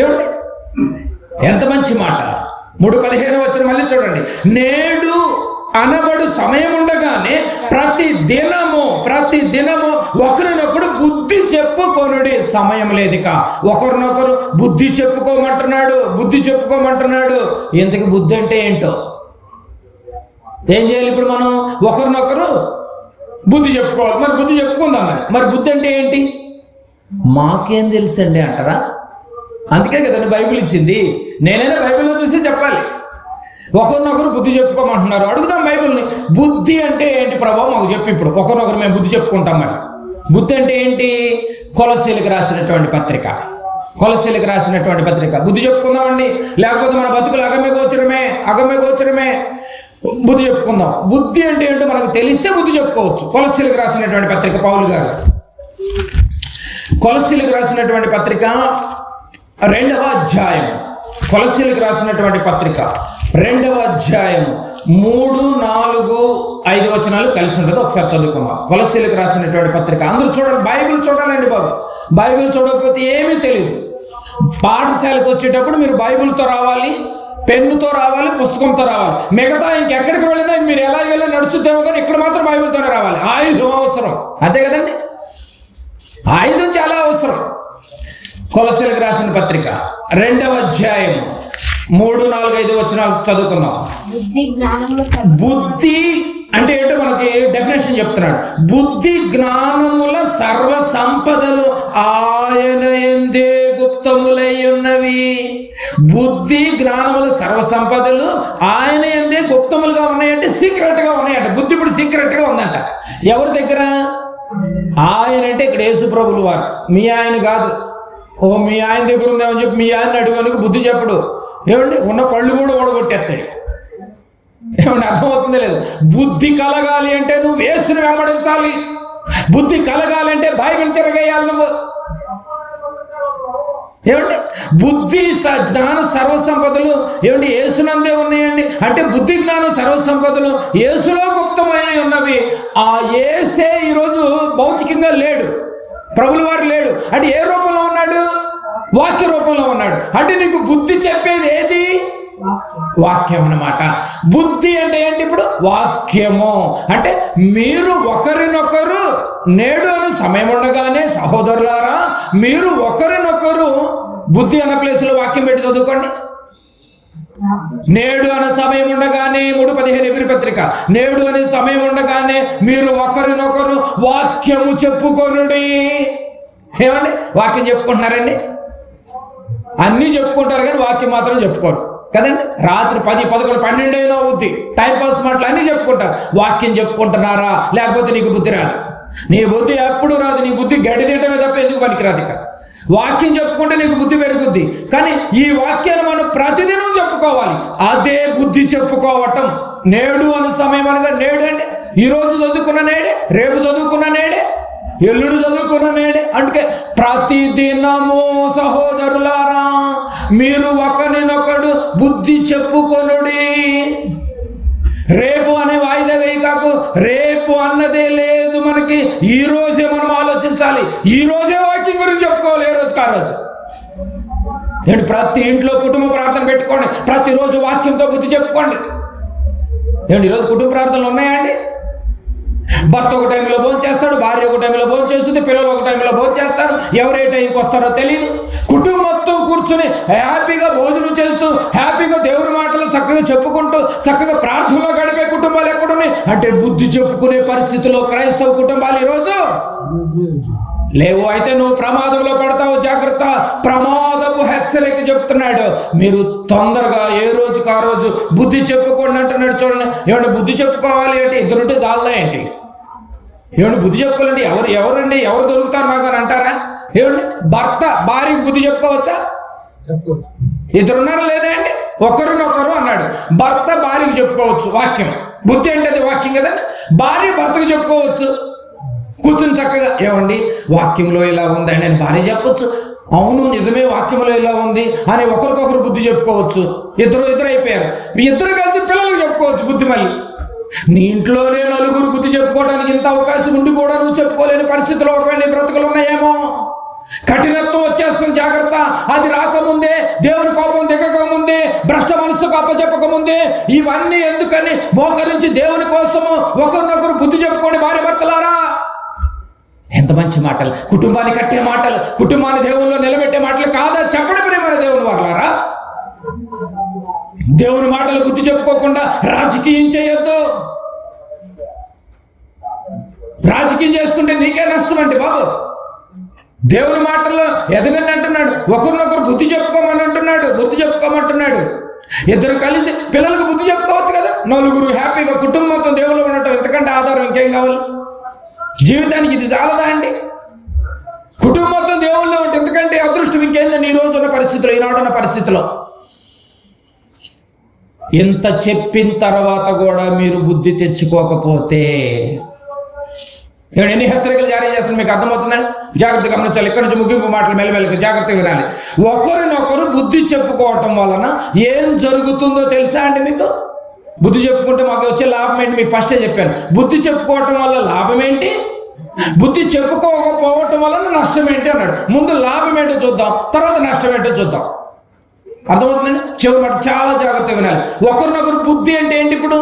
ఏమండి ఎంత మంచి మాట. 3:15 మళ్ళీ చూడండి. నేడు అనబడు సమయం ఉండగానే ప్రతి దినము ఒకరినొకరు బుద్ధి చెప్పుకొనుడి. సమయం లేదిక. ఒకరినొకరు బుద్ధి చెప్పుకోమంటున్నాడు. ఎందుకు బుద్ధి అంటే ఏంటో ఏం చేయాలి ఇప్పుడు మనం? ఒకరినొకరు బుద్ధి చెప్పుకోవాలి. మరి బుద్ధి చెప్పుకుందాం. మరి బుద్ధి అంటే ఏంటి? మాకేం తెలుసండి అంటారా? అందుకే కదండి బైబిల్ ఇచ్చింది. నేనైనా బైబిల్లో చూసి చెప్పాలి. ఒకరినొకరు బుద్ధి చెప్పుకోమంటున్నారు. అడుగుదాం బైబిల్ని, బుద్ధి అంటే ఏంటి ప్రభావ మాకు చెప్పి. ఇప్పుడు ఒకరినొకరు మేము బుద్ధి చెప్పుకుంటాం. మరి బుద్ధి అంటే ఏంటి? కొలస్సీలకు రాసినటువంటి పత్రిక బుద్ధి చెప్పుకుందామండి. లేకపోతే మన బతుకులు అగమ్య గోచరమే బుద్ధి చెప్పుకుందాం. బుద్ధి అంటే ఏంటో మనకు తెలిస్తే బుద్ధి చెప్పుకోవచ్చు. కొలస్సీలకు రాసినటువంటి పత్రిక పౌలు గారు కొలస్సీలకు రాసినటువంటి పత్రిక 2వ అధ్యాయం. కొలస్సీలకు రాసినటువంటి పత్రిక 2వ అధ్యాయం 3, 4, 5 వచనాలు కలిసి ఉంటుంది. ఒకసారి చదువుకుందాం. కొలస్సీలకు రాసినటువంటి పత్రిక. అందరూ చూడండి, బైబిల్ చూడాలండి బాబు. బైబిల్ చూడకపోతే ఏమీ తెలియదు. పాఠశాలకు వచ్చేటప్పుడు మీరు బైబిల్తో రావాలి, పెన్నుతో రావాలి, పుస్తకంతో రావాలి. మిగతా ఇంకెక్కడికి వెళ్ళినా మీరు ఎలా వెళ్ళి నడుచుద్దామో కానీ ఇక్కడ మాత్రం బైబిల్తోనే రావాలి. ఆయుధం అవసరం, అంతే కదండి. ఆయుధం చాలా అవసరం. కొలస్సీలకు రాసిన పత్రిక 2వ అధ్యాయం 3, 4, 5 వచనాలు చదువుకుందాం. బుద్ధి అంటే ఏంటో మనకి డెఫినేషన్ చెప్తున్నాడు. బుద్ధి జ్ఞానముల సర్వ సంపదలు ఆయన యందే గుప్తములై ఉన్నవి. బుద్ధి జ్ఞానముల సర్వ సంపదలు ఆయన యందే గుప్తములుగా ఉన్నాయంటే సీక్రెట్ గా ఉన్నాయంట. బుద్ధి ఇప్పుడు సీక్రెట్ గా ఉందంట. ఎవరి దగ్గర? ఆయన అంటే ఇక్కడ యేసు ప్రభులు వారు. మీ ఆయన కాదు. మీ ఆయన దగ్గర ఉందేమని చెప్పి మీ ఆయన అడుగునికి బుద్ధి చెప్పడు. ఏమండి ఉన్న పళ్ళు కూడా ఓడగొట్టేస్తాడు. ఏమండి అర్థమవుతుందో లేదు? బుద్ధి కలగాలి అంటే నువ్వు యేసుని వెంబడించాలి. బుద్ధి కలగాలి అంటే బైబిల్ తిరగేయాలి నువ్వు. ఏమంటే బుద్ధి జ్ఞాన సర్వసంపదలు ఏమంటే యేసునందే ఉన్నాయండి. అంటే బుద్ధి జ్ఞానం సర్వసంపదలు యేసులో గుప్తమైన ఉన్నవి. ఆ యేసే ఈరోజు భౌతికంగా లేడు, ప్రభుల వారు లేడు. అంటే ఏ రూపంలో ఉన్నాడు? వాక్య రూపంలో ఉన్నాడు. అంటే నీకు బుద్ధి చెప్పేది ఏది? వాక్యం అన్నమాట. బుద్ధి అంటే ఏంటి? ఇప్పుడు వాక్యము అంటే మీరు ఒకరినొకరు నేడు అనే సమయం ఉండగానే సహోదరులారా మీరు ఒకరినొకరు బుద్ధి అన్న ప్లేస్లో వాక్యం పెట్టి చదువుకోండి. నేడు అనే సమయం ఉండగానే 3:15 ఎబ్రీ పత్రిక. నేడు అనే సమయం ఉండగానే మీరు ఒకరినొకరు వాక్యము చెప్పుకొనుడి. ఏమండి వాక్యం చెప్పుకుంటున్నారండి? అన్నీ చెప్పుకుంటారు కానీ వాక్యం మాత్రం చెప్పుకోరు కదండి. రాత్రి 10, 11, 12 అయినా అవుద్ది. టైంపాస్ మాటలు అన్నీ చెప్పుకుంటారు. వాక్యం చెప్పుకుంటున్నారా? లేకపోతే నీకు బుద్ధి రాదు. నీ బుద్ధి ఎప్పుడు రాదు. నీ బుద్ధి గడి తింటమే తప్ప ఎందుకు పనికిరాదు. ఇక వాక్యం చెప్పుకుంటే నీకు బుద్ధి పెరుగుద్ది. కానీ ఈ వాక్యాన్ని మనం ప్రతిదినం చెప్పుకోవాలి. అదే బుద్ధి చెప్పుకోవటం. నేడు అనే సమయం అనగా నేడు అంటే ఈరోజు చదువుకున్న నేడే, రేపు చదువుకున్న నేడే, ఎల్లుడు చదువుకున్న నేడే. అందుకే ప్రతిదినము సహోదరులారా మీరు ఒకరినొకడు బుద్ధి చెప్పుకొనుడి. రేపు అనే వాయిదా వేయి కాకు. రేపు అన్నదే లేదు మనకి. ఈ రోజే మనం ఆలోచించాలి. ఈ రోజే వాక్యం గురించి చెప్పుకోవాలి. ఏ రోజుకి ఆ రోజు. నేను ప్రతి ఇంట్లో కుటుంబ ప్రార్థన పెట్టుకోండి. ప్రతిరోజు వాక్యంతో బుద్ధి చెప్పుకోండి. ఏమండి ఈరోజు కుటుంబ ప్రార్థనలు ఉన్నాయండి? భర్త ఒక టైంలో భోజనం చేస్తాడు, భార్య ఒక టైంలో భోజనం చేస్తుంది, పిల్లలు ఒక టైంలో భోజనం చేస్తారు. ఎవరు ఏ టైంకి వస్తారో తెలియదు. కుటుంబంతో కూర్చుని హ్యాపీగా భోజనం చేస్తూ హ్యాపీగా దేవుడి మాటలు చక్కగా చెప్పుకుంటూ చక్కగా ప్రార్థనలో గడిపే కుటుంబాలు ఎక్కడున్నాయి? అంటే బుద్ధి చెప్పుకునే పరిస్థితిలో క్రైస్తవ కుటుంబాలు ఈరోజు లేవు. అయితే నువ్వు ప్రమాదంలో పడతావు, జాగ్రత్త. ప్రమాదపు హెచ్చరిక చెప్తున్నాడు. మీరు తొందరగా ఏ రోజుకి ఆ రోజు బుద్ధి చెప్పుకోండి అంటున్నాడు. చూడండి, ఏమంటే బుద్ధి చెప్పుకోవాలి అంటే ఇద్దరుంటే చాలదా ఏంటి? ఏమంటే బుద్ధి చెప్పుకోవాలండి ఎవరండి ఎవరు దొరుకుతారు నాకు అని అంటారా? ఏమండి భర్త భార్యకు బుద్ధి చెప్పుకోవచ్చా? ఇద్దరున్నారా లేదా అండి? ఒకరినొకరు అన్నాడు. భర్త భార్యకు చెప్పుకోవచ్చు. వాక్యం బుద్ధి అంటే అది వాక్యం కదండి. భార్య భర్తకు చెప్పుకోవచ్చు. కూర్చుని చక్కగా ఏమండి వాక్యంలో ఇలా ఉందండి అని భార్య చెప్పొచ్చు. అవును నిజమే వాక్యంలో ఇలా ఉంది అని ఒకరికొకరు బుద్ధి చెప్పుకోవచ్చు. ఇద్దరు అయిపోయారు. ఇద్దరు కలిసి పిల్లలకు చెప్పుకోవచ్చు బుద్ధి. మళ్ళీ నీ ఇంట్లోనే నలుగురు బుద్ధి చెప్పుకోవడానికి ఇంత అవకాశం ఉండి కూడా నువ్వు చెప్పుకోలేని పరిస్థితిలో ఒకవేళ నీ బ్రతుకులు ఉన్నాయేమో. కఠినత్వం వచ్చేస్తుంది, జాగ్రత్త. అది రాకముందే భ్రష్ట మనస్సుకు అప్పచెప్పకముందే ఇవన్నీ ఎందుకని మోకరించి దేవుని కోసము ఒకరినొకరు బుద్ధి చెప్పుకోండి భార్య భర్తలారా. ఎంత మంచి మాటలు, కుటుంబాన్ని కట్టే మాటలు, కుటుంబాన్ని దేవుల్లో నిలబెట్టే మాటలు కాదా చెప్పడం మన దేవుని వాళ్ళారా. దేవుని మాటలు బుద్ధి చెప్పుకోకుండా రాజకీయం చేయొద్దు. రాజకీయం చేసుకుంటే నీకే నష్టం అండి బాబు. దేవుని మాటల్లో ఎదగండి అంటున్నాడు, ఒకరినొకరు బుద్ధి చెప్పుకోమని అంటున్నాడు, బుద్ధి చెప్పుకోమంటున్నాడు. ఇద్దరు కలిసి పిల్లలకు బుద్ధి చెప్పుకోవచ్చు కదా. నలుగురు హ్యాపీగా కుటుంబంతో దేవుళ్ళు ఉండటం ఎంతకంటే ఆధారం ఇంకేం కావాలి? జీవితానికి ఇది చాలదా అండి? కుటుంబంతో దేవుళ్ళు ఉంటే ఎందుకంటే అదృష్టం ఇంకేందండి ఈ రోజు ఉన్న పరిస్థితిలో, ఈనాడున్న పరిస్థితిలో. ఇంత చెప్పిన తర్వాత కూడా మీరు బుద్ధి తెచ్చుకోకపోతే ఎన్ని హెచ్చరికలు జారీ చేస్తున్నా మీకు అర్థమవుతుందండి? జాగ్రత్తగా గమనించాలి. ఇక్కడి నుంచి ముగింపు మాటలు మెల్లమెల్లగా జాగ్రత్తగా వినాలి. ఒకరినొకరు బుద్ధి చెప్పుకోవటం వలన ఏం జరుగుతుందో తెలుసా అండి మీకు? బుద్ధి చెప్పుకుంటే మాకు వచ్చే లాభం ఏంటి మీకు ఫస్టే చెప్పాను. బుద్ధి చెప్పుకోవటం వల్ల లాభం ఏంటి, బుద్ధి చెప్పుకోకపోవటం వలన నష్టం ఏంటి అన్నాడు. ముందు లాభం ఏంటో చూద్దాం, తర్వాత నష్టం ఏంటో చూద్దాం. అర్థమవుతుందండి? చివరి మాట చాలా జాగ్రత్తగా వినాలి. ఒకరినొకరు బుద్ధి అంటే ఏంటి? ఇప్పుడు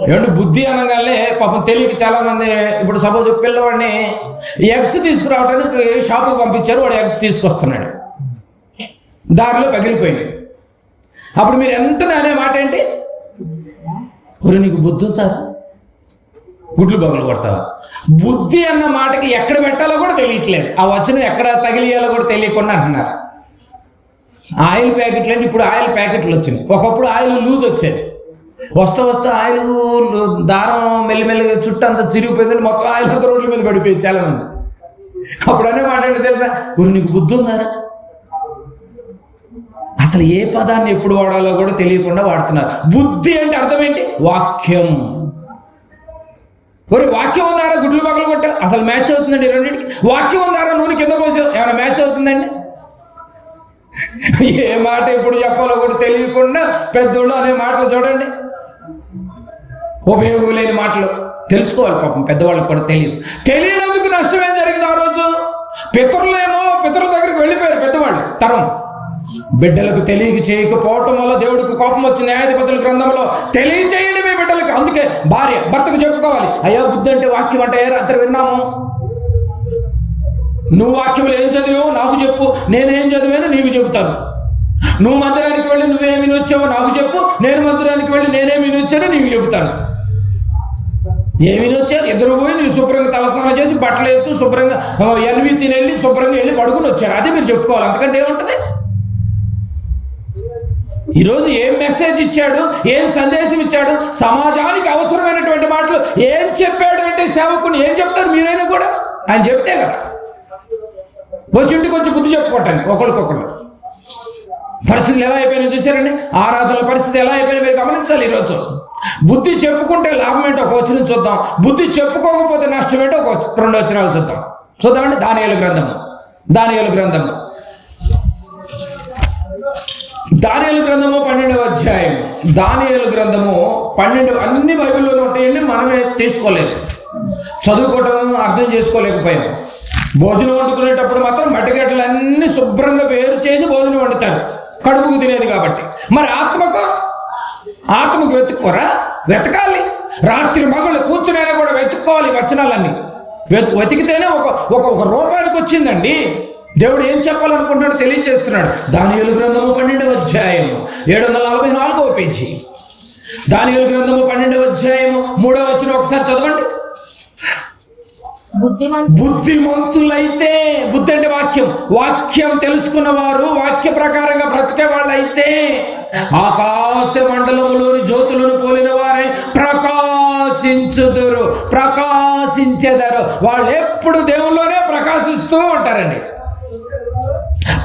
ఏమంటే బుద్ధి అనగానే పాపం తెలియక చాలా మంది, ఇప్పుడు సపోజ్ పిల్లవాడిని ఎగ్స్ తీసుకురావడానికి షాపుకి పంపించారు, వాడు ఎగ్స్ తీసుకొస్తున్నాడు, దారిలో పగిలిపోయింది. అప్పుడు మీరు వెంటనే అనే మాట ఏంటి? ఒరు నీకు బుద్ధి అవుతారా, గుడ్లు పగలు కొడతావా? బుద్ధి అన్న మాటకి ఎక్కడ పెట్టాలో కూడా తెలియట్లేదు. ఆ వచనం ఎక్కడ తగిలియాలో కూడా తెలియకుండా అంటున్నారు. ఆయిల్ ప్యాకెట్లు అంటే ఇప్పుడు ఆయిల్ ప్యాకెట్లు వచ్చినాయి. ఒకప్పుడు ఆయిల్ లూజ్ వచ్చేది, వస్తా వస్తా ఆయిల్ దారం మెల్లిమెల్లిగా చుట్టూ అంతా తిరిగిపోయిందని మొత్తం ఆయిల్ అంతా రోడ్ల మీద పడిపోయింది చాలా మంది. అప్పుడు అనే మాట ఏంటో తెలుసా? ఊరు నీకు బుద్ధి ఉందారా? అసలు ఏ పదాన్ని ఎప్పుడు వాడాలో కూడా తెలియకుండా వాడుతున్నారు. బుద్ధి అంటే అర్థం ఏంటి? వాక్యం. ఒరే వాక్యం ఉందారా గుడ్లు పగలు కొట్టా? అసలు మ్యాచ్ అవుతుందండి రెండింటికి. వాక్యం ఉందారా నూనె కింద పోసావు, ఏమైనా మ్యాచ్ అవుతుందండి? ఏ మాట ఎప్పుడు చెప్పాలో కూడా తెలియకుండా పెద్దోళ్ళు అనే మాటలు చూడండి, ఉపయోగం లేని మాటలు. తెలుసుకోవాలి పాపం, పెద్దవాళ్ళకి కూడా తెలియనందుకు నష్టం ఏం జరిగింది ఆ రోజు? పితరులేమో పితరుల దగ్గరికి వెళ్ళిపోయారు పెద్దవాళ్ళు తరం. బిడ్డలకు తెలియక చేయకపోవటం వల్ల దేవుడికి కోపం వచ్చింది. న్యాయాధిపతుల గ్రంథంలో తెలియచేయండి మీ బిడ్డలకి. అందుకే భార్య భర్తకు చెప్పుకోవాలి, అయ్యా బుద్ధి అంటే వాక్యం అంటే రాత్రి విన్నాము, నువ్వు వాక్యంలో ఏం చదివావు నాకు చెప్పు, నేనేం చదివానో నీకు చెబుతాను. నువ్వు మందిరానికి వెళ్ళి నువ్వేమి వచ్చావో నాకు చెప్పు, నేను మందిరానికి వెళ్ళి నేనేమి వచ్చానో నీకు చెబుతాను. ఏమి వచ్చారు? ఇద్దరు పోయి నువ్వు శుభ్రంగా తలస్నానం చేసి బట్టలు వేసుకుని శుభ్రంగా ఎన్వి తినెళ్ళి శుభ్రంగా వెళ్ళి పడుకుని వచ్చారు. అదే మీరు చెప్పుకోవాలి, అంతకంటే ఏముంటుంది? ఈరోజు ఏం మెసేజ్ ఇచ్చాడు, ఏం సందేశం ఇచ్చాడు, సమాజానికి అవసరమైనటువంటి మాటలు ఏం చెప్పాడు అంటే సేవకుని ఏం చెప్తారు మీరైనా కూడా? ఆయన చెప్తే కదా వచ్చింటికి కొంచెం బుద్ధి చెప్పుకోవటానికి ఒకరికొకళ్ళు. పరిస్థితులు ఎలా అయిపోయినా చూసారండి, ఆరాధనల పరిస్థితి ఎలా అయిపోయినా మీరు గమనించాలి. ఈరోజు బుద్ధి చెప్పుకుంటే లాభం ఏంటో ఒక వచనం చూద్దాం, బుద్ధి చెప్పుకోకపోతే నష్టం ఏంటో ఒక 2 వచనాలు చూద్దామండి. దానియేలు గ్రంథము 12వ అధ్యాయం. దానియేలు గ్రంథము 12, అన్ని బైబిల్లోనే ఉంటాయండి, మనమే తీసుకోలేదు, చదువుకోవటం అర్థం చేసుకోలేకపోయాం. భోజనం వండుకునేటప్పుడు మాత్రం మట్టిగడ్డలు అన్ని శుభ్రంగా వేరు చేసి భోజనం వండుతారు, కడుపుకు తినేది కాబట్టి. మరి ఆత్మకు వెతకాలి. రాత్రి మగళ్ళు కూర్చునైనా కూడా వెతుక్కోవాలి వచనాలన్నీ. వెతికితేనే ఒక రూపానికి వచ్చిందండి. దేవుడు ఏం చెప్పాలనుకుంటున్నాడు తెలియచేస్తున్నాడు. దానియేలు గ్రంథము 12వ అధ్యాయం 744వ పేజీ. దానియేలు గ్రంథము 12వ అధ్యాయము 3వ వచనం ఒకసారి చదవండి. బుద్ధిమంతులైతే, బుద్ధి అంటే వాక్యం తెలుసుకున్న వారు, వాక్య ప్రకారంగా బ్రతికే వాళ్ళైతే ఆకాశ మండలములోని జ్యోతులను పోలిన వారే ప్రకాశించెదరు. వాళ్ళు ఎప్పుడు దేవుల్లోనే ప్రకాశిస్తూ ఉంటారండి.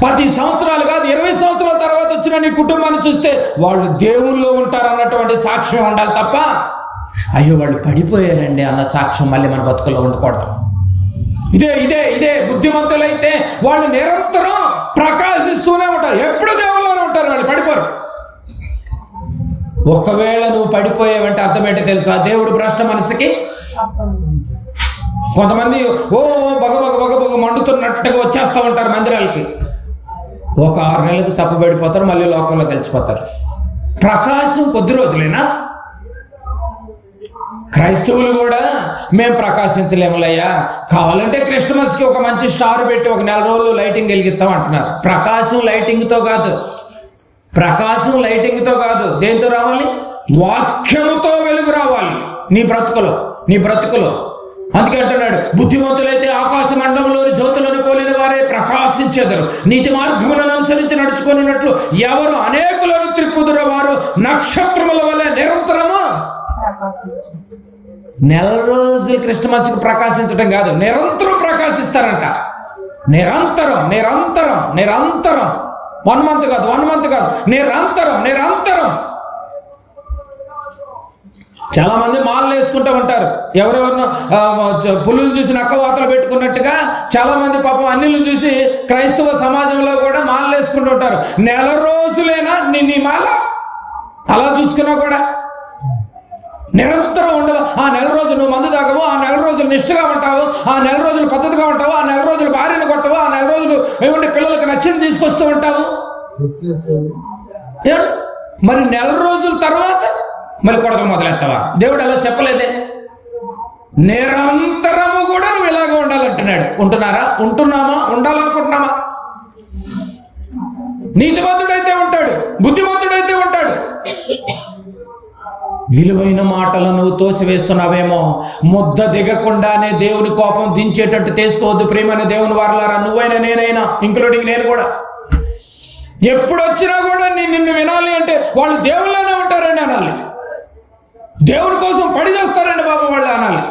10 సంవత్సరాలు కాదు, 20 సంవత్సరాల తర్వాత వచ్చిన నీ కుటుంబాన్ని చూస్తే వాళ్ళు దేవుల్లో ఉంటారు అన్నటువంటి సాక్ష్యం ఉండాలి తప్ప అయ్యో వాళ్ళు పడిపోయారండి అన్న సాక్ష్యం మళ్ళీ మన బతుకుల్లో ఉండకూడదు. ఇదే బుద్ధిమంతులైతే వాళ్ళు నిరంతరం ప్రకాశిస్తూనే ఉంటారు, ఎప్పుడు దేవుల్లోనే ఉంటారు, వాళ్ళు పడిపోరు. ఒకవేళ నువ్వు పడిపోయావంటే అర్థం ఏంటో తెలుసా? దేవుడు భ్రష్ట మనసుకి కొంతమంది బగ మండుతున్నట్టుగా వచ్చేస్తూ ఉంటారు మందిరాలకి. ఒక 6 నెలలకు సప్పబడిపోతారు, మళ్ళీ లోకంలో కలిసిపోతారు. ప్రకాశం కొద్ది రోజులేనా? క్రైస్తవులు కూడా మేము ప్రకాశించలేములయ్యా, కావాలంటే క్రిస్టమస్కి ఒక మంచి స్టార్ పెట్టి ఒక 4 రోజులు లైటింగ్ వెలిగిస్తాం అంటున్నారు. ప్రకాశం లైటింగ్తో కాదు, ప్రకాశం లైటింగ్తో కాదు. దేంతో రావాలి? వాక్యముతో వెలుగు రావాలి నీ బ్రతుకులో. అందుకే అంటున్నాడు, బుద్ధిమంతులైతే ఆకాశ మండలంలోని జ్యోతులను పోలిన వారే ప్రకాశించెదరు, నీతి మార్గములను అనుసరించి నడుచుకున్నట్లు ఎవరు అనేకులను త్రిప్పుదురో వారు నక్షత్రముల వలె నిరంతరము. 4 రోజులు క్రిస్టమస్కి ప్రకాశించడం కాదు, నిరంతరం ప్రకాశిస్తారంట. నిరంతరం 1 మంత్ కాదు, నిరంతరం. చాలా మంది మాలలు వేసుకుంటూ ఉంటారు. ఎవరెవరినో పులులు చూసి నక్క వాతలు పెట్టుకున్నట్టుగా చాలా మంది పాపం అన్నిలు చూసి క్రైస్తవ సమాజంలో కూడా మాలలు వేసుకుంటూ ఉంటారు. 4 రోజులేనా నీ మాల? అలా చూసుకున్నా కూడా నిరంతరం ఉండవు. ఆ 4 రోజులు నువ్వు మందు తాగవు, ఆ 4 రోజులు నిష్ఠగా ఉంటావు, ఆ 4 రోజులు పద్ధతిగా ఉంటావు, ఆ 4 రోజులు భార్యను కొట్టవు, ఆ 4 రోజులు ఏమంటే పిల్లలకు నచ్చింది తీసుకొస్తూ ఉంటావు. మరి 4 రోజుల తర్వాత మళ్ళీ కొడక మొదలెత్తావా? దేవుడు అలా చెప్పలేదే. నిరంతరము కూడా నువ్వు ఇలాగ ఉండాలంటున్నాడు. ఉంటున్నామా? ఉండాలనుకుంటున్నామా? నీతిమంతుడైతే ఉంటాడు, బుద్ధిమంతుడైతే ఉంటాడు. విలువైన మాటలను తోసివేస్తున్నావేమో. ముద్ద దిగకుండానే దేవుని కోపం దించేటట్టు తీసుకోవద్దు ప్రియమైన దేవుని వారలారా. నువ్వైనా నేనైనా, ఇంక్లూడింగ్ నేను కూడా, ఎప్పుడు వచ్చినా కూడా నిన్ను వినాలి అంటే వాళ్ళు దేవుళ్ళనే ఉంటారండి అనాలి. దేవుని కోసం పడి చేస్తారండి బాబు వాళ్ళు అనాలి.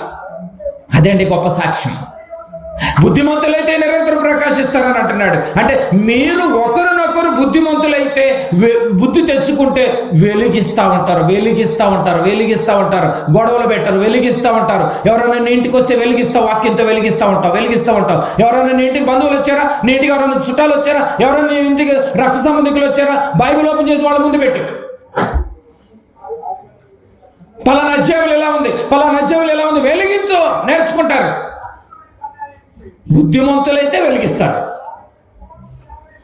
అదేంటి గొప్ప సాక్ష్యం. బుద్ధిమంతులైతే నిరంతరం ప్రకాశిస్తారని అంటున్నాడు. అంటే మీరు ఒకరినొకరు బుద్ధిమంతులైతే బుద్ధి తెచ్చుకుంటే వెలిగిస్తూ ఉంటారు. గొడవలు పెట్టరు, వెలిగిస్తూ ఉంటారు. ఎవరైనా నీ ఇంటికి వస్తే వెలిగిస్తావు, వాక్యంతో వెలిగిస్తూ ఉంటావు. ఎవరైనా నీ ఇంటికి బంధువులు వచ్చారా, నీ ఇంటికి ఎవరైనా చుట్టాలు వచ్చారా, ఎవరైనా నీ ఇంటికి రక్త సంబంధికులు వచ్చారా, బైబిల్ ఓపెన్ చేసి వాళ్ళ ముందు పెట్టు. పలానా అధ్యాయులు ఎలా ఉంది వెలిగించు, నేర్చుకుంటారు. బుద్ధిమంతులైతే వెలిగిస్తారు.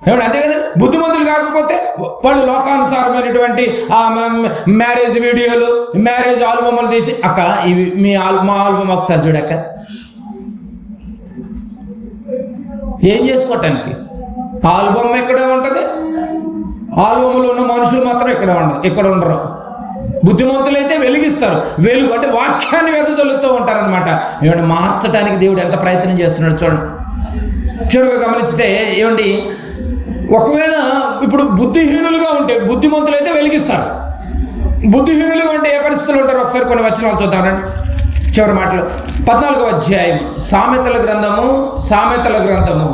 ఏమంటే అంతే కదా. బుద్ధిమంతులు కాకపోతే వాళ్ళు లోకానుసారమైనటువంటి ఆ మ్యారేజ్ వీడియోలు, మ్యారేజ్ ఆల్బమ్లు తీసి, అక్క ఇవి మా ఆల్బమ్ ఒకసారి చూడక్క, ఏం చేసుకోవటానికి? ఆల్బమ్ ఎక్కడే ఉంటుంది, ఆల్బమ్లో ఉన్న మనుషులు మాత్రం ఇక్కడ ఉండరు. బుద్ధిమంతులైతే వెలిగిస్తారు. వెలుగు అంటే వాక్యాన్ని వెదజల్లుతూ ఉంటారనమాట. ఏమంటే మార్చడానికి దేవుడు ఎంత ప్రయత్నం చేస్తున్నాడు చూడండి. చెడుగా గమనిస్తే ఏమండి, ఒకవేళ ఇప్పుడు బుద్ధిహీనులుగా ఉంటే బుద్ధిమంతులైతే వెలిగిస్తారు. బుద్ధిహీనులుగా ఉంటే ఏ పరిస్థితులు ఉంటారు? ఒకసారి కొన్ని వచనాలు చూద్దామండి. చివరి మాటలు 14వ అధ్యాయం సామెతల గ్రంథము.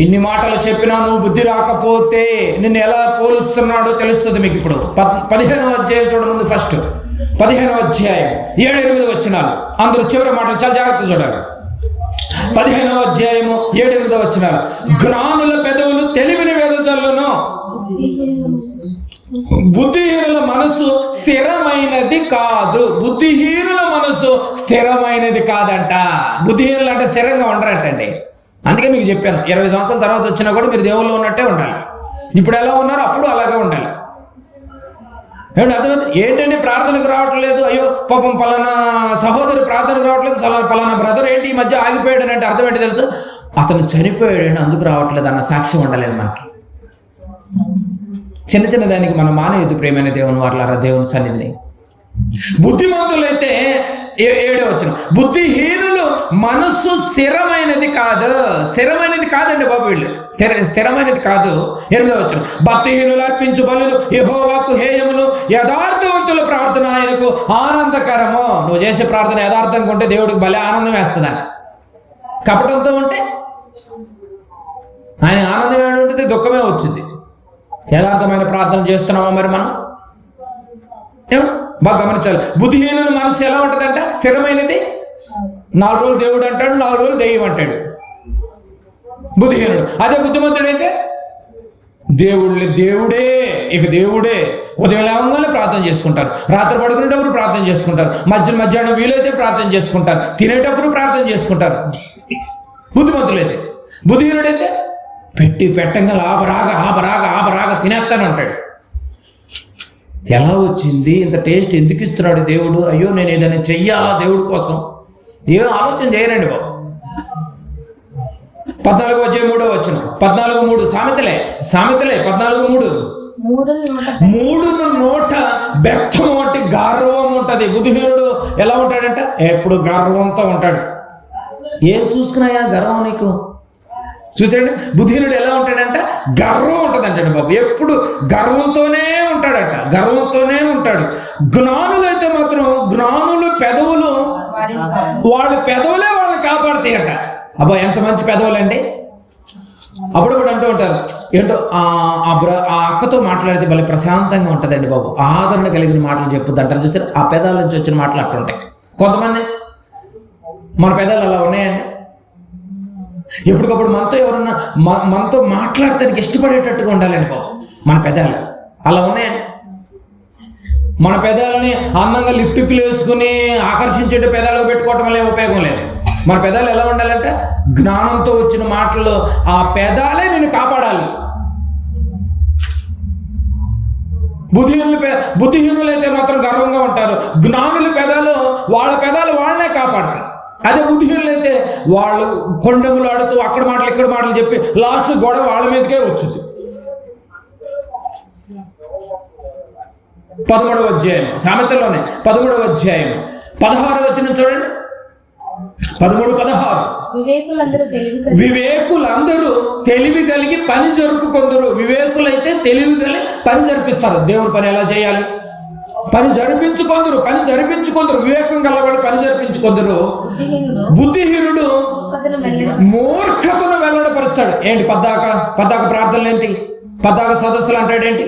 ఇన్ని మాటలు చెప్పినా నువ్వు బుద్ధి రాకపోతే నిన్ను ఎలా పోలుస్తున్నాడో తెలుస్తుంది మీకు. ఇప్పుడు 15వ అధ్యాయం చూడ ముందు, ఫస్ట్ 15వ అధ్యాయం 7-8 వచనాలు. అందులో చివరి మాటలు చాలా జాగ్రత్త చూడాలి. 15వ అధ్యాయము 7-8 వచనాలు. జ్ఞానుల పెదవులు తెలివిని వెదజల్లును, బుద్ధిహీనుల మనసు స్థిరమైనది కాదు. బుద్ధిహీనుల మనసు స్థిరమైనది కాదంట. బుద్ధిహీనులు అంటే స్థిరంగా ఉండరంటండి. అందుకే మీకు చెప్పాను, 20 సంవత్సరాల తర్వాత వచ్చినా కూడా మీరు దేవుల్లో ఉన్నట్టే ఉండాలి. ఇప్పుడు ఎలా ఉన్నారో అప్పుడు అలాగే ఉండాలి. ఏమంటే అర్థమైంది? ఏంటంటే ప్రార్థనకు రావట్లేదు, అయ్యో పాపం పలానా సహోదరి ప్రార్థనకు రావట్లేదు, పలానా బ్రదర్ ఏంటి ఈ మధ్య ఆగిపోయాడు అంటే అర్థం ఏంటి తెలుసు? అతను చనిపోయాడు అందుకు రావట్లేదు అన్న సాక్ష్యం ఉండాలి మనకి. చిన్న దానికి మనం మానేయద్దు ప్రియమైన దేవుని వారలారా, దేవుని సన్నిధిని. బుద్ధిమంతులైతే 7వ వచనం, బుద్ధిహీనులు మనస్సు స్థిరమైనది కాదండి బాబు. వీళ్ళు స్థిరమైనది కాదు. 8వ వచనం, భక్తిహీనులు అర్పించు బలులు యెహోవాకు హేయములు, యథార్థవంతుల ప్రార్థన ఆయనకు ఆనందకరము. నువ్వు చేసే ప్రార్థన యథార్థంగా ఉంటే దేవుడికి భలే ఆనందం వేస్తుందని. కపటంతో ఉంటే ఆయన ఆనందం ఉంటుంది, దుఃఖమే వచ్చింది. యథార్థమైన ప్రార్థన చేస్తున్నామా మరి మనం? బాగా గమనించాలి. బుద్ధిహీనుల మనసు ఎలా ఉంటుందంట? స్థిరమైనది. 4 రోజులు దేవుడు అంటాడు, 4 రోజులు దెయ్యం అంటాడు బుద్ధిహీనుడు. అదే బుద్ధిమంతుడైతే దేవుడే. ఉదయం లేవగానే ప్రార్థన చేసుకుంటారు, రాత్రి పడుకునేటప్పుడు ప్రార్థన చేసుకుంటారు, మధ్యాహ్నం వీలైతే ప్రార్థన చేసుకుంటారు, తినేటప్పుడు ప్రార్థన చేసుకుంటారు బుద్ధిమంతులైతే. బుద్ధిహీనుడైతే పెట్టంగా ఆపరాగా తినేస్తాను అంటాడు. ఎలా వచ్చింది ఇంత టేస్ట్? ఎందుకు ఇస్తున్నాడు దేవుడు? అయ్యో నేను ఏదైనా చెయ్యాలా దేవుడి కోసం? ఏం ఆలోచన చేయరండి బాబు. 14:3 14:3 సామెతలే 14:3 మూడును నోట బెత్తం వంటి గర్వం ఉంటది. బుద్ధిహీనుడు ఎలా ఉంటాడంట? ఎప్పుడు గర్వంతో ఉంటాడు. ఏం చూసుకున్నాయా గర్వం నీకు? చూసాడు బుద్ధిహీనుడు ఎలా ఉంటాడంట? గర్వం ఉంటదంటండి బాబు. ఎప్పుడు గర్వంతోనే ఉంటాడు. జ్ఞానులైతే మాత్రం జ్ఞానులు పెదవులు వాళ్ళ పెదవులే వాళ్ళని కాపాడుతాయట. అబ్బా ఎంత మంచి పెదవులండి. అప్పుడప్పుడు అంటూ ఉంటారు, ఏంటో ఆ అక్కతో మాట్లాడితే భలే ప్రశాంతంగా ఉంటుందండి బాబు, ఆదరణ కలిగిన మాటలు చెప్పుద్ది అంటారు. చూసారు ఆ పెదాల నుంచి వచ్చిన మాటలు అట్లుంటాయి. కొంతమంది మన పెదాలు అలా ఉన్నాయండి. ఎప్పటికప్పుడు మనతో మాట్లాడటానికి ఇష్టపడేటట్టుగా ఉండాలండి బాబు. మన పెదాలు అలా ఉన్నాయండి. మన పెదాలని అందంగా లిప్టిక్లు వేసుకుని ఆకర్షించే పెదాలకు పెట్టుకోవటం వల్ల ఉపయోగం లేదు. మన పెదాలు ఎలా ఉండాలంటే జ్ఞానంతో వచ్చిన మాటలు ఆ పెదాలే నిన్ను కాపాడాలి. బుద్ధిహీనులైతే మాత్రం గర్వంగా ఉంటారు. జ్ఞానుల పెదాలు వాళ్ళనే కాపాడతారు. అదే బుద్ధిహీనులైతే వాళ్ళు కొండములు ఆడుతూ అక్కడ మాటలు ఇక్కడ మాటలు చెప్పి లాస్ట్ గొడవ వాళ్ళ మీదకే వచ్చింది. 13వ అధ్యాయం సామెతల్లోనే 13వ అధ్యాయం 16వ వచనం చూడండి. 13:16 వివేకులందరూ తెలివి కలిగి పని జరుపుకొందరు. వివేకులైతే తెలివి కలిగి పని జరిపిస్తారు. దేవుని పని ఎలా చేయాలి? పని జరిపించుకొందరు. వివేకం గల వాళ్ళు పని జరిపించుకొందరు. బుద్ధిహీనుడు మూర్ఖతను వెల్లడపరుస్తాడు. ఏంటి పద్దాక ప్రార్థనలు ఏంటి? పద్దాక సదస్సులు అంటాడేంటి?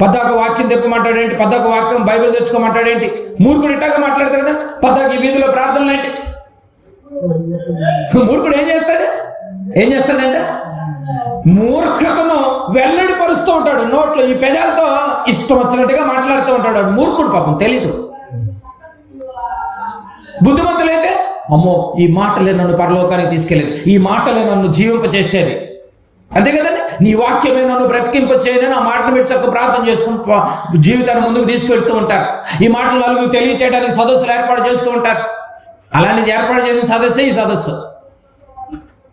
పద్దాక వాక్యం తెప్పమంటాడేంటి? పద్దాక వాక్యం బైబిల్ తెచ్చుకోమంటాడేంటి? మూర్ఖుడు ఇట్టాగా మాట్లాడతాడు కదా. పద్దాక ఈ వీధిలో ప్రార్థనలు ఏంటి? మూర్ఖుడు ఏం చేస్తాడంటే మూర్ఖతను వెల్లడిపరుస్తూ ఉంటాడు. నోట్లో ఈ పెదాలతో ఇష్టం వచ్చినట్టుగా మాట్లాడుతూ ఉంటాడు. మూర్ఖుడు పాపం తెలీదు. బుద్ధిమంతులైతే అమ్మో ఈ మాటలే నన్ను పరలోకానికి తీసుకెళ్ళేది, ఈ మాటలే నన్ను జీవింపచేసేది, అంతే కదండి. నీ వాక్యమే నన్ను బ్రతికింపచేయని ఆ మాటను పెట్టి చక్కగా ప్రార్థన చేసుకుని జీవితాన్ని ముందుకు తీసుకెళ్తూ ఉంటారు. ఈ మాటలు నలుగురు తెలియచేయడానికి సదస్సులు ఏర్పాటు చేస్తూ ఉంటారు. అలాంటి ఏర్పాటు చేసిన సదస్సే ఈ సదస్సు.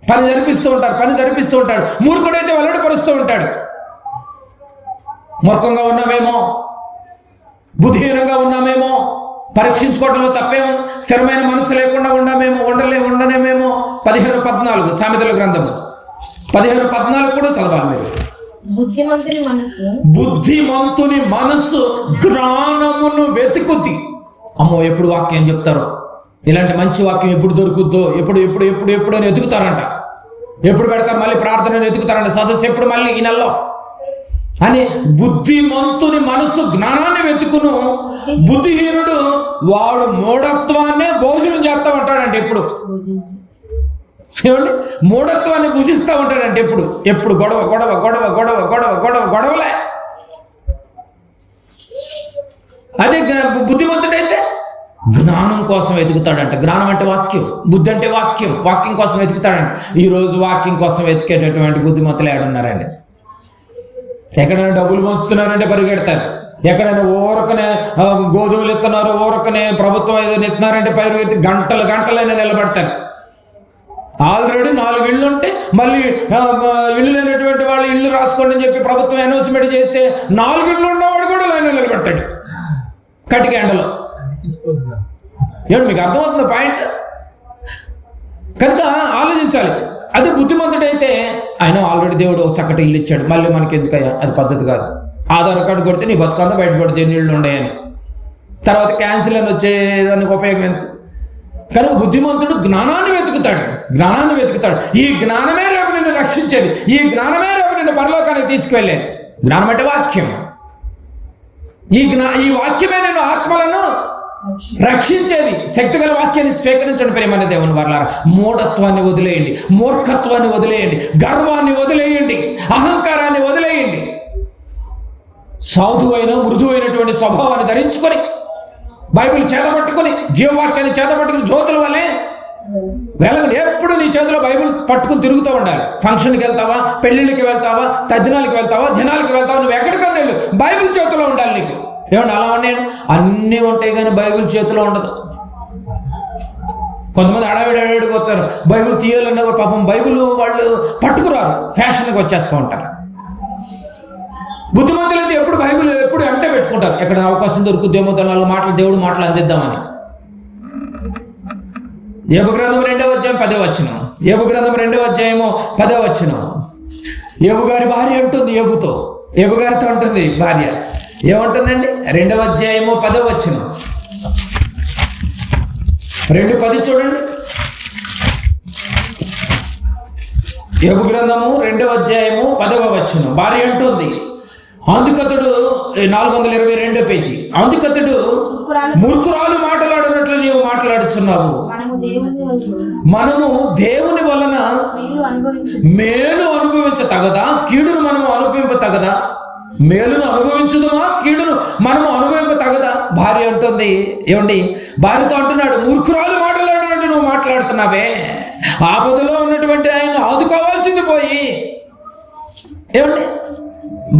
పని జరిపిస్తూ ఉంటాడు. మూర్ఖుడైతే వెల్లడిపరుస్తూ ఉంటాడు. మూర్ఖంగా ఉన్నామేమో, బుద్ధిహీనంగా ఉన్నామేమో, పరీక్షించుకోవడంలో తప్పేమో, స్థిరమైన మనసు లేకుండా ఉండనేమేమో. 15:14 సామెతల గ్రంథము 15:14 కూడా చదవాలి మీరు. బుద్ధిమంతుని మనస్సు జ్ఞానమును వెతుకుద్ది. అమ్మో ఎప్పుడు వాక్యం చెప్తారో, ఇలాంటి మంచి వాక్యం ఎప్పుడు దొరుకుద్దో, ఎప్పుడు అని ఎదుగుతారంట. ఎప్పుడు పెడతారు మళ్ళీ ప్రార్థనను ఎదుగుతారంట. సదస్సు ఎప్పుడు మళ్ళీ ఈ నెలలో అని బుద్ధిమంతుని మనస్సు జ్ఞానాన్ని వెతుకును. బుద్ధిహీనుడు వాడు మూఢత్వాన్నే భోజనం చేస్తా ఉంటాడంటే ఎప్పుడు మూఢత్వాన్ని భుజిస్తూ ఉంటాడంటే ఎప్పుడు గొడవలే. అదే బుద్ధిమంతుడైతే జ్ఞానం కోసం వెతుకుతాడంట. జ్ఞానం అంటే వాక్యం, బుద్ధి అంటే వాక్యం కోసం వెతుకుతాడంట. ఈరోజు వాక్యం కోసం వెతికేటటువంటి బుద్ధిమంతులు ఏడున్నారండి? ఎక్కడైనా డబ్బులు పంచుతున్నారంటే పరిగెడతారు. ఎక్కడైనా ఊరకనే గోధుమలు ఇస్తున్నారు, ఊరకనే ప్రభుత్వం ఏదైనా ఇస్తున్నారంటే పరిగెత్తి గంటలైనా నిలబడతారు. ఆల్రెడీ 4 ఇళ్ళు ఉంటే మళ్ళీ ఇల్లు లేనటువంటి వాళ్ళు ఇల్లు రాసుకోండి అని చెప్పి ప్రభుత్వం అనౌన్స్మెంట్ చేస్తే 4 ఇళ్ళు ఉన్నవాడు కూడా లైన్ నిలబెడతాడు కటిక ఎండలో. ఏమిటి మీకు అర్థమవుతుంది పాయింట్? కనుక ఆలోచించాలి. అదే బుద్ధిమంతుడైతే ఆయన ఆల్రెడీ దేవుడు ఒక చక్కటి ఇల్లు ఇచ్చాడు, మళ్ళీ మనకి ఎందుకయ్యా, అది పద్ధతి కాదు. ఆధార్ కార్డు కొడితే నీ బతుకంతా బయటపడితే ఎన్ని ఇళ్ళు ఉన్నాయని, తర్వాత క్యాన్సిల్ అని వచ్చేదానికి ఉపయోగం ఎందుకు? కనుక బుద్ధిమంతుడు జ్ఞానాన్ని వెతుకుతాడు. ఈ జ్ఞానమే రేపు నిన్ను రక్షించేది, ఈ జ్ఞానమే రేపు నిన్ను పరలోకానికి తీసుకువెళ్ళేది. జ్ఞానం అంటే వాక్యం. ఈ వాక్యమే నేను ఆత్మలను రక్షించేది. శక్తిగల వాక్యాన్ని స్వీకరించండి ప్రియమైన దేవుని వర్లారా. మూఢత్వాన్ని వదిలేయండి, మూర్ఖత్వాన్ని వదిలేయండి, గర్వాన్ని వదిలేయండి, అహంకారాన్ని వదిలేయండి. సాధువైన మృదువైనటువంటి స్వభావాన్ని ధరించుకొని బైబిల్ చేతపట్టుకొని జీవవాక్యాన్ని చేతపట్టుకుని జ్యోతుల వల్లే వెలగండి. ఎప్పుడు నీ చేతిలో బైబిల్ పట్టుకుని తిరుగుతూ ఉండాలి. ఫంక్షన్కి వెళ్తావా, పెళ్ళిళ్ళకి వెళ్తావా, తద్దినాలకి వెళ్తావా, దినాలకి వెళ్తావా, నువ్వు ఎక్కడికన్నా వెళ్ళు, బైబిల్ చేతిలో ఉండాలి నీకు. ఏమండి అలా ఉన్నాను అన్నీ ఉంటాయి కానీ బైబిల్ చేతిలో ఉండదు. కొంతమంది అడవిడికి వస్తారు, బైబిల్ తీయాలన్నా పాపం బైబిల్ వాళ్ళు పట్టుకురారు, ఫ్యాషన్కి వచ్చేస్తూ ఉంటారు. బుద్ధిమంతులు అయితే ఎప్పుడు బైబిల్ ఎప్పుడు వెంటే పెట్టుకుంటారు, ఎక్కడ అవకాశం దొరుకుద్దేమో 4 మాటలు దేవుడు మాటలు అందిద్దామని. యోబు గ్రంథం 2వ అధ్యాయం 10వ వచనం. యోబు గ్రంథం 2వ అధ్యాయము 10వ వచనం. యోబు గారి భార్య ఉంటుంది, యోబు గారితో ఉంటుంది భార్య. ఏముంటుందండి? 2వ అధ్యాయము 10వ వచనం. 2:10 చూడండి. యోబు గ్రంథము 2వ అధ్యాయము 10వ వచనం. భార్య అంటుంది, అందుకతడు 422 పేజీ. అందుకతడు మూర్ఖురాలు మాట్లాడినట్లు నీవు మాట్లాడుచున్నావు. మనము దేవుని వలన మేలు అనుభవించతగదా, కీడును మనము అనుభవింపతగదా? మేలును అనుభవించుదమా, కీడును మనము అనుభవింపతగదా? భార్య అంటుంది, ఏమండి భార్యతో అంటున్నాడు, మూర్ఖురాలు మాట్లాడినట్టు నువ్వు మాట్లాడుతున్నావే. ఆపదలో ఉన్నటువంటి ఆయన ఆదుకోవాల్సింది పోయి, ఏమండి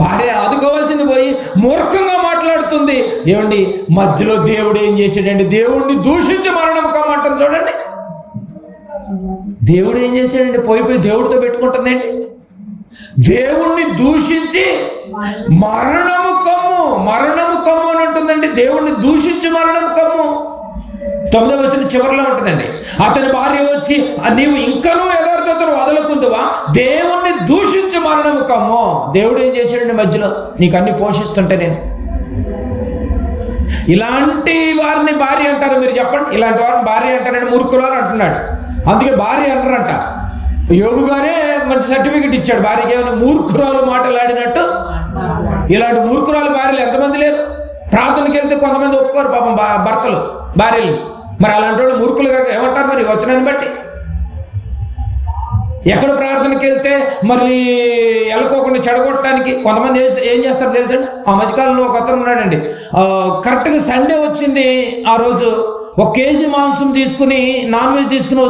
భార్య ఆదుకోవాల్సింది పోయి మూర్ఖంగా మాట్లాడుతుంది. ఏమండి మధ్యలో దేవుడు ఏం చేశాడండి? దేవుడిని దూషించి మరణం కమ్మంటాం చూడండి. దేవుడు ఏం చేశాడండి? పోయి దేవుడితో పెట్టుకుంటుందండి. దేవుణ్ణి దూషించి మరణము కమ్ము అని ఉంటుందండి. దేవుణ్ణి దూషించి మరణం కమ్ము. 9వ వచనం చివరిలో ఉంటుందండి. అతని భార్య వచ్చి, నీవు ఇంకనూ యథార్థతను వదలకుందువా, దేవుణ్ణి దూషించి మరణము కమ్ము. దేవుడు ఏం చేశాడండి? మధ్యలో నీకు అన్ని పోషిస్తుంటే నేను. ఇలాంటి వారిని భార్య అంటారు, మీరు చెప్పండి. ఇలాంటి వారిని భార్య అంటారని మూర్ఖురాలు అంటున్నాడు. అందుకే భార్య అంటారంట. యోబు గారే మంచి సర్టిఫికెట్ ఇచ్చాడు భార్యకి, ఏమైనా మూర్ఖురాలు మాటలాడినట్టు. ఇలాంటి మూర్ఖురాలు భార్యలు ఎంతమంది లేరు? ప్రార్థనకి వెళ్తే కొంతమంది ఒప్పుకోరు పాపం భర్తలు భార్యలు. మరి అలాంటి వాళ్ళు మూర్ఖులుగా ఏమంటారు మరి వచనాన్ని బట్టి? ఎక్కడ ప్రార్థనకి వెళ్తే మరి వెళ్ళకోకుండా చెడగొట్టడానికి కొంతమంది ఏం చేస్తారు తెలుసండి? ఆ మధ్యకాలంలో ఒక అతను ఉన్నాడండి, కరెక్ట్గా సండే వచ్చింది. ఆ రోజు 1 కేజీ మాంసం తీసుకుని, నాన్ వెజ్ తీసుకుని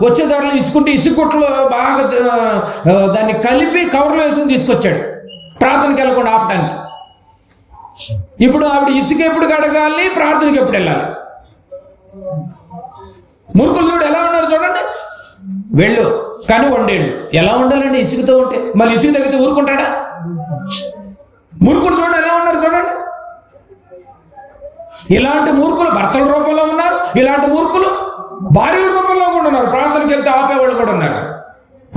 వచ్చే ధరలు ఇసుకుట్లో బాగా దాన్ని కలిపి కవర్లో వేసుకుని తీసుకొచ్చాడు ప్రార్థనకి వెళ్ళకుండా ఆపడానికి. ఇప్పుడు ఆవిడ ఇసుక ఎప్పుడు కడగాలి, ప్రార్థనకి ఎప్పుడు వెళ్ళాలి? మూర్ఖులు చూడు ఎలా ఉన్నారు చూడండి. వెళ్ళు కానీ వండేళ్ళు. ఎలా ఉండాలండి ఇసుకతో ఉంటే? మళ్ళీ ఇసుక తగ్గితే ఊరుకుంటాడా? మూర్ఖులు చూడండి ఎలా ఉన్నారు చూడండి. ఇలాంటి మూర్ఖులు భర్తల రూపంలో ఉన్నారు, ఇలాంటి మూర్ఖులు భార్యల రూపంలో కూడా ఉన్నారు. ప్రార్థనకి వెళ్తే ఆపేవాళ్ళు కూడా ఉన్నారు.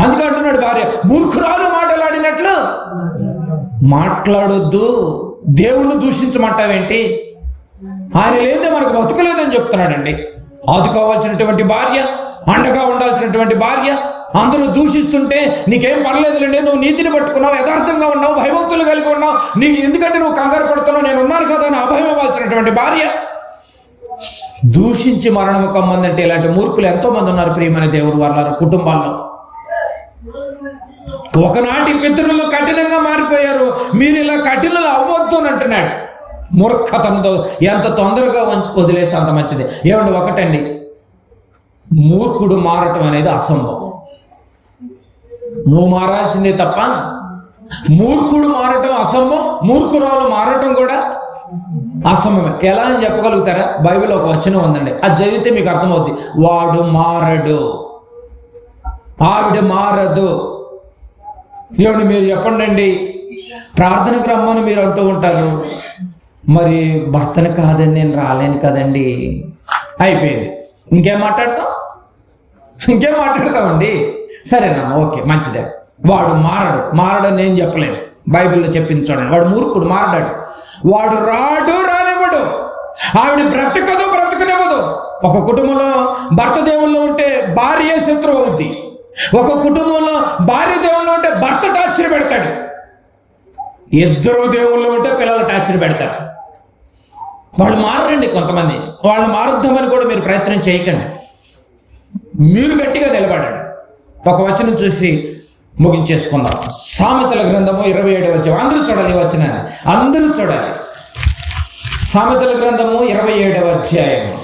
అందుకే అంటున్నాడు భార్య, మూర్ఖురాలు మాట్లాడినట్లు మాట్లాడొద్దు. దేవుణ్ణి దూషించమంటావేంటి? ఆయన లేదే మనకు బతుకలేదని చెప్తున్నాడండి. ఆదుకోవాల్సినటువంటి భార్య, అండగా ఉండాల్సినటువంటి భార్య అందరూ దూషిస్తుంటే నీకేం పర్లేదులేండి, నువ్వు నీతిని పట్టుకున్నావు, యథార్థంగా ఉన్నావు, భయభక్తులు కలిగి ఉన్నావు, నీకు ఎందుకంటే నువ్వు కంగారు పడుతున్నావు, నేను ఉన్నాను కదా అని అభయం ఇవ్వాల్సినటువంటి భార్య దూషించి మరణము కమ్మందంటే ఇలాంటి మూర్ఖులు ఎంతో మంది ఉన్నారు ప్రియమైన దేవుడు వాళ్ళ కుటుంబాల్లో. ఒకనాటి పితరులు కఠినంగా మారిపోయారు, మీరు ఇలా కఠినలు అవ్వద్దు అని అంటున్నాడు. మూర్ఖతనంతో ఎంత తొందరగా వదిలేస్తే అంత మంచిది. ఏమండి ఒకటండి, మూర్ఖుడు మారటం అనేది అసంభవం. నువ్వు మారాల్సిందే తప్ప మూర్ఖుడు మారటం అసంభవం, మూర్ఖురాలు మారటం కూడా అసంభవమే. ఎలా అని చెప్పగలుగుతారా? బైబిల్ ఒక వచనం ఉందండి, అది చదివితే మీకు అర్థమవుద్ది. వాడు మారడు, ఆవిడ మారదు. ఏమండి మీరు చెప్పండి, ప్రార్థనకు రమ్మని మీరు అంటూ ఉంటారు, మరి భర్తను కాదని నేను రాలేను కదండి. అయిపోయింది. ఇంకేం మాట్లాడతామండి? సరేనమ్మా, ఓకే, మంచిదే. వాడు మారడని నేను చెప్పలేదు, బైబిల్లో చెప్పింది చూడండి. వాడు మూర్ఖుడు, మారడాడు. వాడు రానివ్వడు. ఆవిడ బ్రతకనివ్వదు. ఒక కుటుంబంలో భర్త దేవుల్లో ఉంటే భార్య శత్రువు అవుద్ది. ఒక కుటుంబంలో భార్య దేవుల్లో ఉంటే భర్త టార్చర్ పెడతాడు. ఇద్దరు దేవుళ్ళు ఉంటే పిల్లలు టార్చర్ పెడతారు. వాళ్ళు మారండి. కొంతమంది వాళ్ళు మారుద్దామని కూడా మీరు ప్రయత్నం చేయకండి. మీరు గట్టిగా నిలబడండి. ఒక వచనం చూసి ముగించేసుకుందాం. సామెతల గ్రంథము 27వ అధ్యాయం. అందరూ చూడాలి ఈ వచనాన్ని, అందరూ చూడాలి. సామెతల గ్రంథము 27వ అధ్యాయము.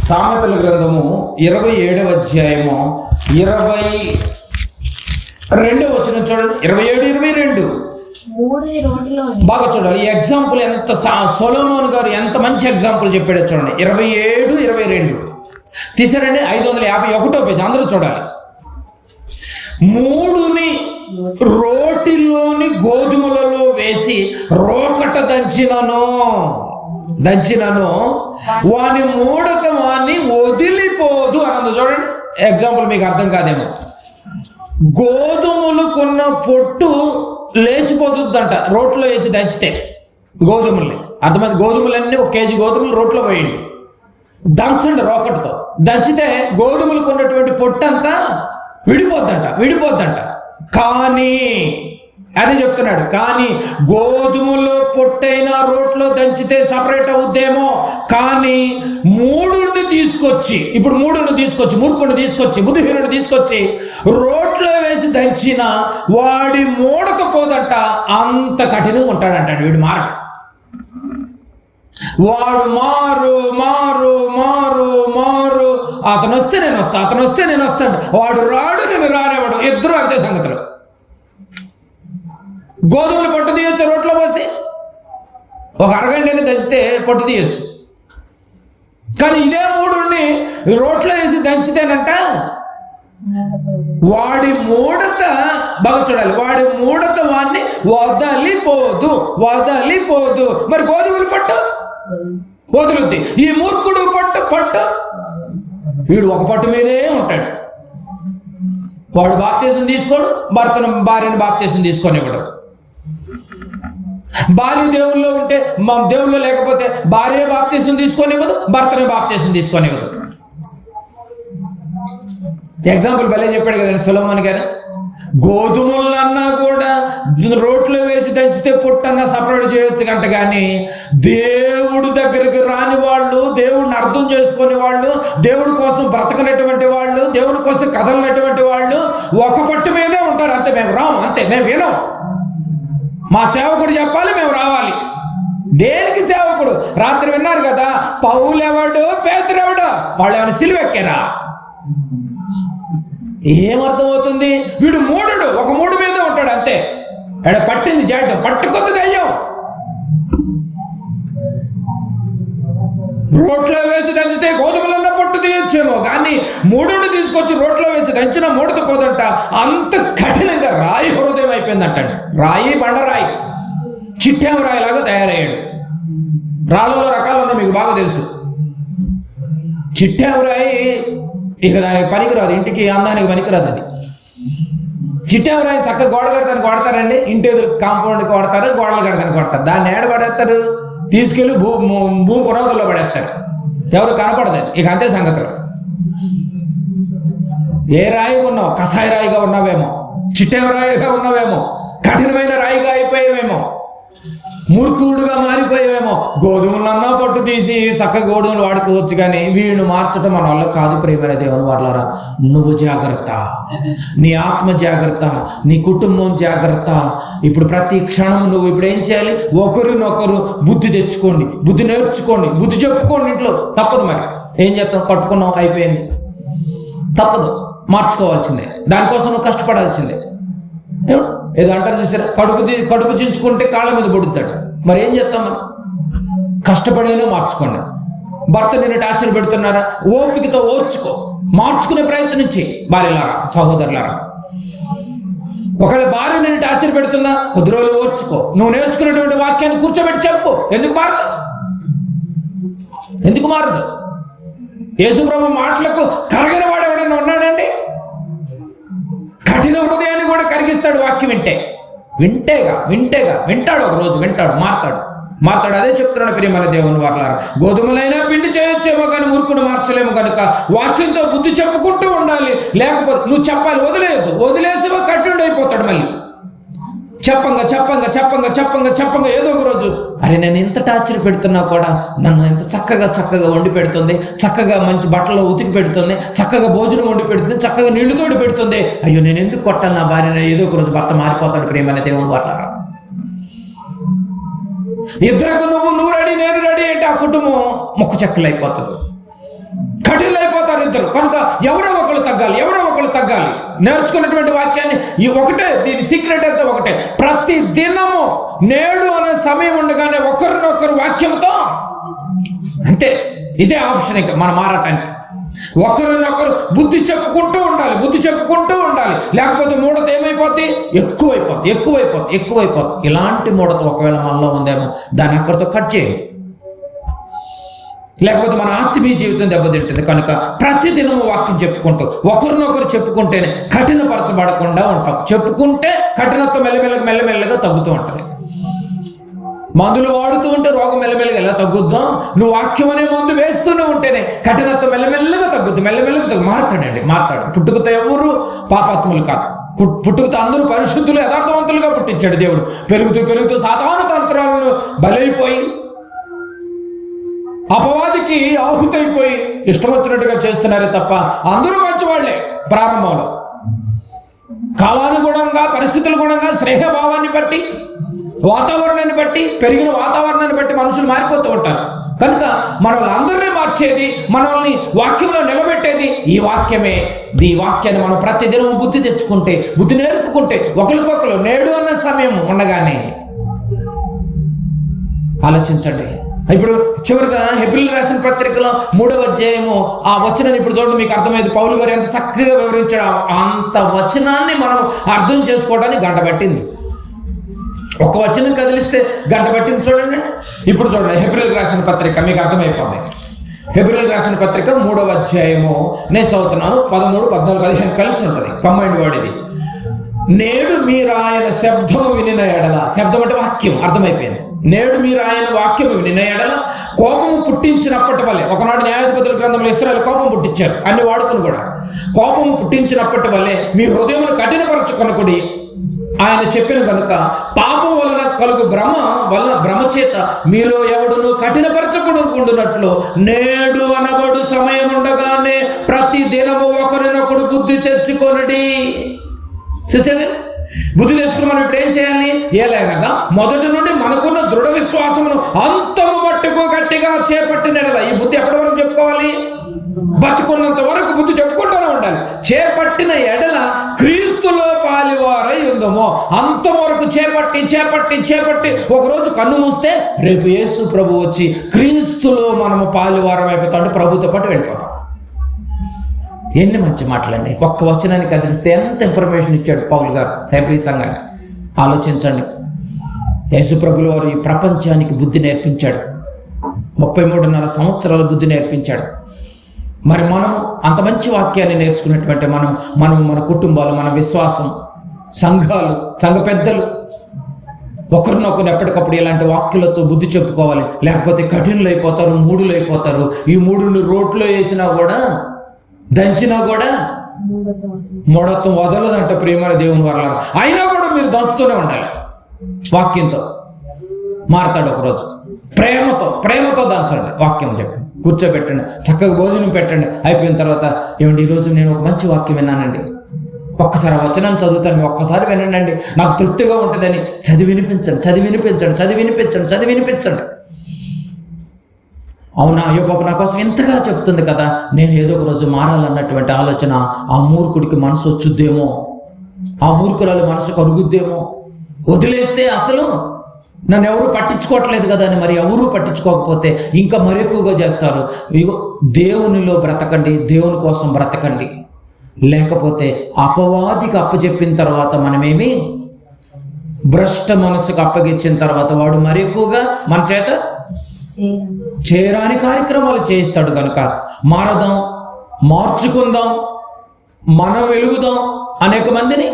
సామెతల గ్రంథము 27వ అధ్యాయము 22వ వచనం చూడండి. 27, 22 బాగా చూడాలి. ఈ ఎగ్జాంపుల్ ఎంత సొలొమోన్ గారు ఎంత మంచి ఎగ్జాంపుల్ చెప్పాడో చూడండి. 27, 22 తీసారండి. 551వ పేజ్ అందరూ చూడాలి. 3ని రోటిలోని గోధుమలలో వేసి రోకట దంచినను వాని మూడత వాణ్ణి వదిలిపోదు అన్నది చూడండి. ఎగ్జాంపుల్ మీకు అర్థం కాదేమో. గోధుమలు కొన్న పొట్టు లేచిపోతుందంట రోట్లో వేసి దంచితే. గోధుమల్ని అర్థమైంది. గోధుమలన్నీ 1 కేజీ గోధుమలు రోట్లో పోయండి, దంచండి రోకటతో. దంచితే గోధుమలు కొన్నటువంటి పొట్టంతా విడిపోద్దంట. కానీ అదే చెప్తున్నాడు, కానీ గోధుమలో పొట్టైన రోట్లో దంచితే సపరేట్ అవుద్దేమో, కానీ మూడుని తీసుకొచ్చి మూర్ఖుడిని తీసుకొచ్చి బుద్ధిహీనుడిని తీసుకొచ్చి రోట్లో వేసి దంచిన వాడి మూడత పోదంట. అంత కఠినంగా ఉంటాడంట వీడు. వాడు మారు అతను వస్తే నేను వస్తాను, వాడు రాడు నేను రానేవాడు, ఇద్దరు అంతే సంగతులు. గోధుమలు పొట్టు తీయొచ్చు రోట్లో పోసి, ఒక అరగంటని దంచితే పొట్టు తీయొచ్చు. కానీ ఇదే మూడుని రోట్లో వేసి దంచితేనంట వాడి మూడత బాగా చూడాలి, వాడి మూడత వాడిని వదలిపోదు. మరి గోధుమలు పట్టు వదులుద్ది, ఈ మూర్ఖుడు పట్టు వీడు ఒక పట్టు మీదే ఉంటాడు. వాడు బాప్తీసం తీసుకోడు, భార్యను బాప్తీసం తీసుకొనివ్వడు. భార్య దేవుల్లో ఉంటే దేవుల్లో లేకపోతే భార్య బాప్తీసం తీసుకొనివ్వదు, భర్తను బాప్తీసం తీసుకొనివ్వదు. ఎగ్జాంపుల్ భలే చెప్పాడు కదండి సొలొమోన్ గారు. గోధుమలన్నా కూడా రోట్లో వేసి దంచితే పొట్టన్నా సపరేట్ చేయొచ్చు కంట, కానీ దేవుడు దగ్గరికి రాని వాళ్ళు, దేవుడిని అర్థం చేసుకునే వాళ్ళు, దేవుడి కోసం బ్రతకనటువంటి వాళ్ళు, దేవుడి కోసం కదలనటువంటి వాళ్ళు ఒక పట్టు మీదే ఉంటారు. అంతే, మేము రాము, అంతే, మేము వినం. మా సేవకుడు చెప్పాలి, మేము రావాలి. దేనికి సేవకుడు? రాత్రి విన్నారు కదా, పౌలు ఎవడు పేతురు ఎవడు, వాళ్ళు ఏమైనా సిలువెక్కారా? ఏమర్థమవుతుంది? వీడు ఒక మూడు మీద ఉంటాడు అంతే. పట్టింది జాడ్డం, పట్టుకొద్దు దయ్యం. రోట్లో వేసి దంచితే గోధుమలన్న పొట్టు తీయొచ్చేమో, కానీ మూడుని తీసుకొచ్చి రోట్లో వేసి దంచిన మూడుతో పోదంట. అంత కఠినంగా రాయి హృదయం అయిపోయిందంటండి. రాయి బండరాయి, చిట్టాము రాయిలాగా తయారయ్యాడు. రాళ్ళలో రకాలు ఉన్నాయి, మీకు బాగా తెలుసు. చిట్టాము రాయి ఇక దానికి పనికిరాదు, ఇంటికి అందానికి పనికిరాదు. అది చిట్టాము రాయి చక్కగా గోడ కడతానికి కొడతారండి, ఇంటి ఎదురు కాంపౌండ్కి కొడతారు, గోడలు కడతానికి కొడతారు. దాన్ని ఏడ పడేస్తారు? తీసుకెళ్ళి భూ పునాదుల్లో పడేస్తారు, ఎవరు కనపడదు. ఇక అంతే సంగతులు. ఏ రాయిగా ఉన్నావు? కషాయ రాయిగా ఉన్నావేమో, చిట్టాము రాయిగా ఉన్నావేమో, కఠినమైన రాయిగా అయిపోయావేమో, మూర్ఖుడుగా మారిపోయావేమో. గోధుమలన్నా పట్టు తీసి చక్కగా గోధుమలు వాడుకోవచ్చు, కానీ వీళ్ళు మార్చడం మన వల్ల కాదు. ప్రియమైన దేవుని వాళ్ళారా, నువ్వు జాగ్రత్త, నీ ఆత్మ జాగ్రత్త, నీ కుటుంబం జాగ్రత్త. ఇప్పుడు ప్రతి క్షణం నువ్వు ఇప్పుడు ఏం చేయాలి? ఒకరినొకరు బుద్ధి తెచ్చుకోండి, బుద్ధి నేర్చుకోండి, బుద్ధి చెప్పుకోండి. ఇంట్లో తప్పదు. మరి ఏం చేస్తాం? కట్టుకున్నావు, అయిపోయింది, తప్పదు, మార్చుకోవాల్సిందే. దానికోసం నువ్వు కష్టపడాల్సిందే. ఏదో అంటారు చూసారా, కడుపు చించుకుంటే కాళ్ళ మీద పడుతాడు. మరి ఏం చేస్తాం? మనం కష్టపడేనా మార్చుకోండి. భర్త నిన్ను టార్చర్ పెడుతున్నారా? ఓపికతో ఓర్చుకో, మార్చుకునే ప్రయత్నం చేయి. భార్యలారా, సహోదరులారా, ఒకవేళ భార్య నిన్ను టార్చర్ పెడుతుందా, కొద్ది రోజులు ఓర్చుకో. నువ్వు నేర్చుకున్నటువంటి వాక్యాన్ని కూర్చోబెట్టి చెప్పు. ఎందుకు మారదు? యేసుప్రభు మాటలకు కరగని వాడు ఎవడైనా ఉన్నాడండి? కఠిన హృదయాన్ని కూడా కరిగిస్తాడు వాక్యం వింటేగా వింటాడు. ఒక రోజు వింటాడు, మారతాడు. అదే చెప్తున్నాడు ప్రియమైన దేవుని వారలారా. గోధుమలైనా పిండి చేయొచ్చేమో కానీ మూర్ఖుడు మార్చలేము కనుక వాక్యంతో బుద్ధి చెప్పుకుంటూ ఉండాలి. లేకపోతే నువ్వు చెప్పాలి, వదిలేసేమో కఠినుడు అయిపోతాడు. మళ్ళీ చెప్పంగా ఏదో ఒక రోజు, అరే నేను ఎంత టార్చర్ పెడుతున్నా కూడా నన్ను ఎంత చక్కగా వండి పెడుతుంది, చక్కగా మంచి బట్టలు ఉతికి పెడుతుంది, చక్కగా భోజనం వండి పెడుతుంది, చక్కగా నీళ్లు తోడి పెడుతుంది. అయ్యో నేను ఎందుకు కొట్టాను నా భార్యను? ఏదో ఒక రోజు భర్త మారిపోతాడు. ప్రియమైన దేవుని వారలారా, ఇద్దరికి నువ్వు రెడీ, నేను రెడీ అంటే ఆ కుటుంబం మొక్కు చెక్కలు అయిపోతుంది. కఠినైపోతారు ఇద్దరు. కనుక ఎవరో ఒకళ్ళు తగ్గాలి. నేర్చుకున్నటువంటి వాక్యాన్ని ఈ ఒకటే, దీని సీక్రెట్ అయితే ఒకటే, ప్రతి దినము నేడు అనే సమయం ఉండగానే ఒకరినొకరు వాక్యంతో, అంతే, ఇదే ఆప్షన్ ఇక మనం మారటానికి. ఒకరినొకరు బుద్ధి చెప్పుకుంటూ ఉండాలి. లేకపోతే మూఢత ఏమైపోద్ది? ఎక్కువైపోద్ది. ఇలాంటి మూఢత ఒకవేళ మనలో ఉందేమో దాన్ని అక్కడితో కట్ చేయండి. లేకపోతే మన ఆత్మీయ జీవితం దెబ్బతింటుంది. కనుక ప్రతిదినము వాక్యం చెప్పుకుంటూ ఒకరినొకరు చెప్పుకుంటేనే కఠినపరచబడకుండా ఉంటాం. చెప్పుకుంటే కఠినత్వం మెల్లమెల్లగా తగ్గుతూ ఉంటుంది. మందులు వాడుతూ ఉంటే రోగం మెల్లమెల్లగా ఎలా తగ్గుద్దాం? నువ్వు వాక్యం అనే మందు వేస్తూనే ఉంటేనే కఠినత్వం మెల్లమెల్లగా తగ్గుద్ది. మారతాడు. పుట్టుకతో ఎవరు పాపాత్ములు కాదు. పుట్టుకతో అందరూ పరిశుద్ధులు యథార్థవంతులుగా పుట్టించాడు దేవుడు. పెరుగుతూ సాధారణ తంత్రాలను బలైపోయి అపవాదికి ఆహుతైపోయి ఇష్టం వచ్చినట్టుగా చేస్తున్నారే తప్ప అందరూ మంచివాళ్లే. ప్రారంభంలో కాలానుగుణంగా, పరిస్థితుల గుణంగా, స్నేహభావాన్ని బట్టి, వాతావరణాన్ని బట్టి, పెరిగిన వాతావరణాన్ని బట్టి మనుషులు మారిపోతూ ఉంటారు. కనుక మనల్ని అందరినీ మార్చేది, మనల్ని వాక్యంలో నిలబెట్టేది ఈ వాక్యమే. ఈ వాక్యాన్ని మనం ప్రతిదినం బుద్ధి తెచ్చుకుంటే, బుద్ధి నేర్పుకుంటే, ఒకరికొకరు నేడు అన్న సమయం ఉండగానే ఆలోచించండి. ఇప్పుడు చివరిగా హెబ్రీయులకు రాసిన పత్రికలో 3వ అధ్యాయము ఆ వచనాన్ని ఇప్పుడు చూడండి, మీకు అర్థమైంది. పౌలు గారు ఎంత చక్కగా వివరించాడు. అంత వచనాన్ని మనం అర్థం చేసుకోవడానికి గంట పట్టింది. ఒక వచనం కదిలిస్తే గంట పట్టింది. చూడండి, ఇప్పుడు చూడండి హెబ్రీయులకు రాసిన పత్రిక, మీకు అర్థమైపోతుంది. హెబ్రీయులకు రాసిన పత్రిక 3వ అధ్యాయము నేను చదువుతున్నాను. 13, 14, 15 కలిసి ఉంటుంది. కంబైన్డ్ వర్డ్ ఇది. నేడు మీరు ఆయన శబ్దము వినిన ఎడల, శబ్దం అంటే వాక్యం, అర్థమైపోయింది. నేడు మీరు ఆయన వాక్యము వినిన ఎడల కోపము పుట్టించినప్పటి వల్లే, ఒకనాడు న్యాయాధిపతుల గ్రంథంలో ఇశ్రాయేలు కోపం పుట్టించారు, అన్ని వాడుకుని కూడా. కోపము పుట్టించినప్పటి వల్లే మీ హృదయమును కఠినపరచుకొనకుడి ఆయన చెప్పిన కనుక, పాపం వలన కలుగు భ్రమ చేత మీలో ఎవడును కఠినపరచకుండునట్లు నేడు అనబడు సమయం ఉండగానే ప్రతి దినము ఒకరినొకడు బుద్ధి తెచ్చుకొనడి. చూసారు, బుద్ధి తెచ్చుకుని మనం ఇప్పుడు ఏం చేయాలి? ఏలైనగా మొదటి నుండి మనకున్న దృఢ విశ్వాసమును అంతము మట్టుకు గట్టిగా చేపట్టిన ఎడల, ఈ బుద్ధి ఎప్పటి వరకు చెప్పుకోవాలి? బతుకున్నంత వరకు బుద్ధి చెప్పుకుంటూనే ఉండాలి. చేపట్టిన ఎడల క్రీస్తులో పాలివారై ఉందమో, అంతవరకు చేపట్టి ఒకరోజు కన్ను మూస్తే రేపు యేసు ప్రభు వచ్చి క్రీస్తులో మనము పాలివారం అయిపోతాం, ప్రభుతో పాటు వెళ్ళిపోతాం. ఎన్ని మంచి మాటలండి. ఒక్క వచనాన్ని కదిలిస్తే ఎంత ఇన్ఫర్మేషన్ ఇచ్చాడు పౌలు గారు హెబ్రీ సంఘానికి. ఆలోచించండి. యేసుప్రభుల వారు ఈ ప్రపంచానికి బుద్ధి నేర్పించాడు. 33.5 సంవత్సరాల బుద్ధి నేర్పించాడు. మరి మనం అంత మంచి వాక్యాన్ని నేర్చుకున్నటువంటి మనం మన కుటుంబాలు, మన విశ్వాసం, సంఘాలు, సంఘ పెద్దలు ఒకరినొకరు ఎప్పటికప్పుడు ఇలాంటి వాక్యాలతో బుద్ధి చెప్పుకోవాలి. లేకపోతే కఠినులు అయిపోతారు, మూడులు అయిపోతారు. ఈ మూడుని రోడ్లో వేసినా కూడా, దంచినా కూడా మూఢత్వం వదలదంట ప్రియమైన దేవుని వల్ల. అయినా కూడా మీరు దంచుతూనే ఉండాలి. వాక్యంతో మారతాడు ఒకరోజు. ప్రేమతో దంచండి. వాక్యం చెప్పి కూర్చోబెట్టండి, చక్కగా భోజనం పెట్టండి. అయిపోయిన తర్వాత, ఏమండి ఈరోజు నేను ఒక మంచి వాక్యం విన్నానండి, ఒక్కసారి వచనం చదువుతాను, ఒక్కసారి వినండి, నాకు తృప్తిగా ఉంటుందని చదివి వినిపించండి. అవునా, అయ్యో పాప నా కోసం ఎంతగా చెప్తుంది కదా, నేను ఏదో ఒక రోజు మారాలన్నటువంటి ఆలోచన ఆ మూర్ఖుడికి మనసు వచ్చుద్దేమో, ఆ మూర్ఖురాలు మనసు కరుగుద్దేమో. వదిలేస్తే అసలు నన్ను ఎవరు పట్టించుకోవట్లేదు కదా అని, మరి ఎవరూ పట్టించుకోకపోతే ఇంకా మరి ఎక్కువగా చేస్తారు. ఇగో దేవునిలో బ్రతకండి, దేవుని కోసం బ్రతకండి. లేకపోతే అపవాదికి అప్పచెప్పిన తర్వాత మనమేమి భ్రష్ట మనసుకు అప్పగించిన తర్వాత వాడు మరి ఎక్కువగా మన చేత చేయరాని కార్యక్రమాలు చేయిస్తాడు. కనుక మారదాం, మార్చుకుందాం, మనం వెలుగుదాం, అనేక మందిని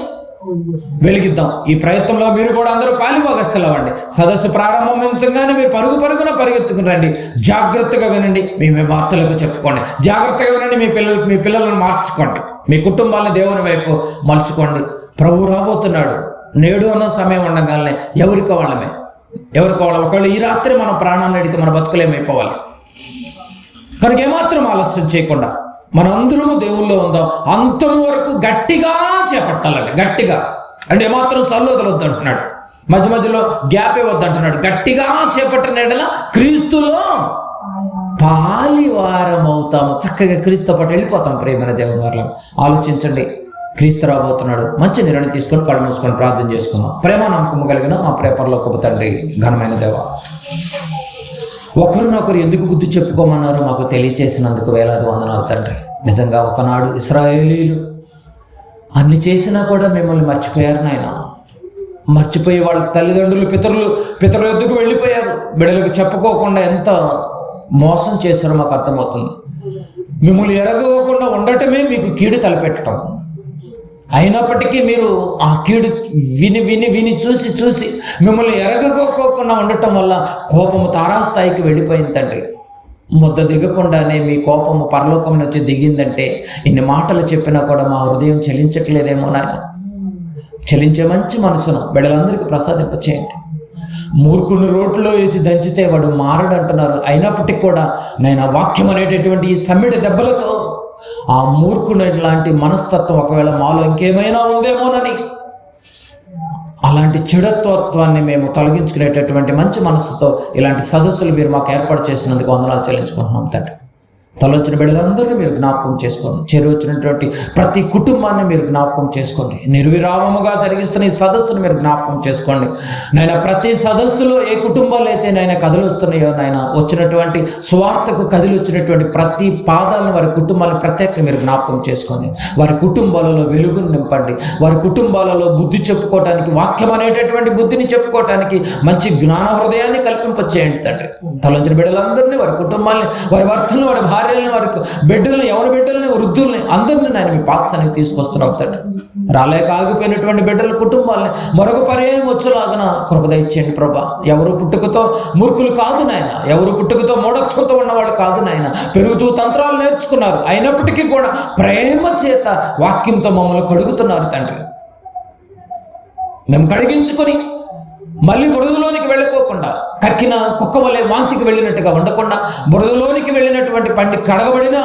వెలిగిద్దాం. ఈ ప్రయత్నంలో మీరు కూడా అందరూ పాలుభాగస్తులవ్వండి. సదస్సు ప్రారంభించగానే మీరు పరుగున పరిగెత్తుకుని రండి. జాగ్రత్తగా వినండి, మీ వార్తలకు చెప్పుకోండి. జాగ్రత్తగా వినండి, మీ పిల్లలను మార్చుకోండి, మీ కుటుంబాలను దేవుని వైపు మలుచుకోండి. ప్రభు రాబోతున్నాడు. నేడు అన్న సమయం ఉండగానే ఎవరికి వాళ్ళమే. ఒకవేళ ఈ రాత్రి మనం ప్రాణాలను అడిగితే మన బతుకులేమైపోవాలి. కనుక ఏమాత్రం ఆలస్యం చేయకుండా మనందరము దేవుల్లో ఉందాం. అంతం వరకు గట్టిగా చేపట్టాలండి. గట్టిగా అంటే ఏమాత్రం సల్లు వదలొద్దు అంటున్నాడు. మధ్యలో గ్యాప్ ఇవ్వద్దు అంటున్నాడు. గట్టిగా చేపట్టిన ఎడల క్రీస్తులో పాలివారం అవుతాము. చక్కగా క్రీస్తుతో పాటు వెళ్ళిపోతాం. ప్రేమైన దేవుని వారలారా, ఆలోచించండి. క్రీస్తు రాబోతున్నాడు. మంచి నిర్ణయం తీసుకొని కళ్ళు మూసుకొని ప్రార్థన చేసుకుందాం. ప్రేమ నమ్మకము కలిగిన మా ప్రేపర్లోకి తండ్రి, ఘనమైన దేవ, ఒకరినొకరు ఎందుకు బుద్ధి చెప్పుకోమన్నారు మాకు తెలియచేసినందుకు వేలాది వందనాలు తండ్రి. నిజంగా ఒకనాడు ఇశ్రాయేలీలు అన్ని చేసినా కూడా మిమ్మల్ని మర్చిపోయారు నాయన. మర్చిపోయి వాళ్ళ తల్లిదండ్రులు పితరుల ఎద్దుకు వెళ్ళిపోయారు. బిడ్డలకు చెప్పుకోకుండా ఎంత మోసం చేశారో మాకు అర్థమవుతుంది. మిమ్మల్ని ఎరగకుండా ఉండటమే మీకు కీడు తలపెట్టడం. అయినప్పటికీ మీరు ఆ కీడు విని చూసి మిమ్మల్ని ఎరగకోకుండా ఉండటం వల్ల కోపము తారాస్థాయికి వెళ్ళిపోయింది తండ్రి. ముద్ద దిగకుండానే మీ కోపము పరలోకం నుంచి దిగిందంటే ఇన్ని మాటలు చెప్పినా కూడా మా హృదయం చలించట్లేదేమో నాయన. చలించే మంచి మనసును బిడ్డలందరికీ ప్రసాదింపచేయండి. మూర్ఖుని రోడ్లో వేసి దంచితే వాడు మారడు అంటున్నారు. అయినప్పటికీ కూడా నేను వాక్యం అనేటటువంటి ఈ సమ్మిడి దెబ్బలతో ఆ మూర్ఖుని లాంటి మనస్తత్వం ఒకవేళ మాలో ఇంకేమైనా ఉందేమోనని అలాంటి చెడుత్వాన్ని మేము తొలగించుకునేటటువంటి మంచి మనసుతో ఇలాంటి సదస్సులు మీరు మాకు ఏర్పాటు చేసినందుకు వందనాలు చెల్లించుకుంటున్నాం తండ్రి. తలొచ్చిన బిడ్డలందరినీ మీరు జ్ఞాపకం చేసుకోండి. చేరువచ్చినటువంటి ప్రతి కుటుంబాన్ని మీరు జ్ఞాపకం చేసుకోండి. నిర్విరామముగా జరిగిస్తున్న ఈ సదస్సును మీరు జ్ఞాపకం చేసుకోండి. నాయన ప్రతి సదస్సులో ఏ కుటుంబాలు అయితే నాయన కథలు వస్తున్నాయో నాయన, వచ్చినటువంటి స్వార్థకు కదిలి వచ్చినటువంటి ప్రతి పాదాలను వారి కుటుంబాలను ప్రత్యేకంగా మీరు జ్ఞాపకం చేసుకోండి. వారి కుటుంబాలలో వెలుగును నింపండి. వారి కుటుంబాలలో బుద్ధి చెప్పుకోవటానికి, వాక్యం అనేటటువంటి బుద్ధిని చెప్పుకోవటానికి మంచి జ్ఞాన హృదయాన్ని కల్పింపచేయండి తండ్రి. తలొంచిన బిడ్డలందరినీ, వారి కుటుంబాలని, వారి భర్తలను, వారి భార్యలను, వారి బిడ్డలను, ఎవరి బిడ్డలని, వృద్ధుల్ని అందరినీ నేను మీ పాఠశానికి తీసుకొస్తున్నాం తండ్రి. రాలేక ఆగిపోయినటువంటి బిడ్డల కుటుంబాలని మరొక పర్యాయం వచ్చేలాగా కృప దయచేయండి ప్రభా. ఎవరు పుట్టుకతో మూర్ఖులు కాదు నాయన, ఎవరు పుట్టుకతో మూఢత్వంతో ఉన్నవాళ్ళు కాదు నాయన. పెరుగుతూ తంత్రాలు నేర్చుకున్నారు. అయినప్పటికీ కూడా ప్రేమ చేత వాక్యంతో మమ్మల్ని కడుగుతున్నారు తండ్రి. మేము కడిగించుకొని మళ్ళీ బురదలోనికి వెళ్ళిపోకుండా, కక్కిన కుక్క వలె వాంతికి వెళ్ళినట్టుగా ఉండకుండా, బురదలోనికి వెళ్ళినటువంటి కడగబడిన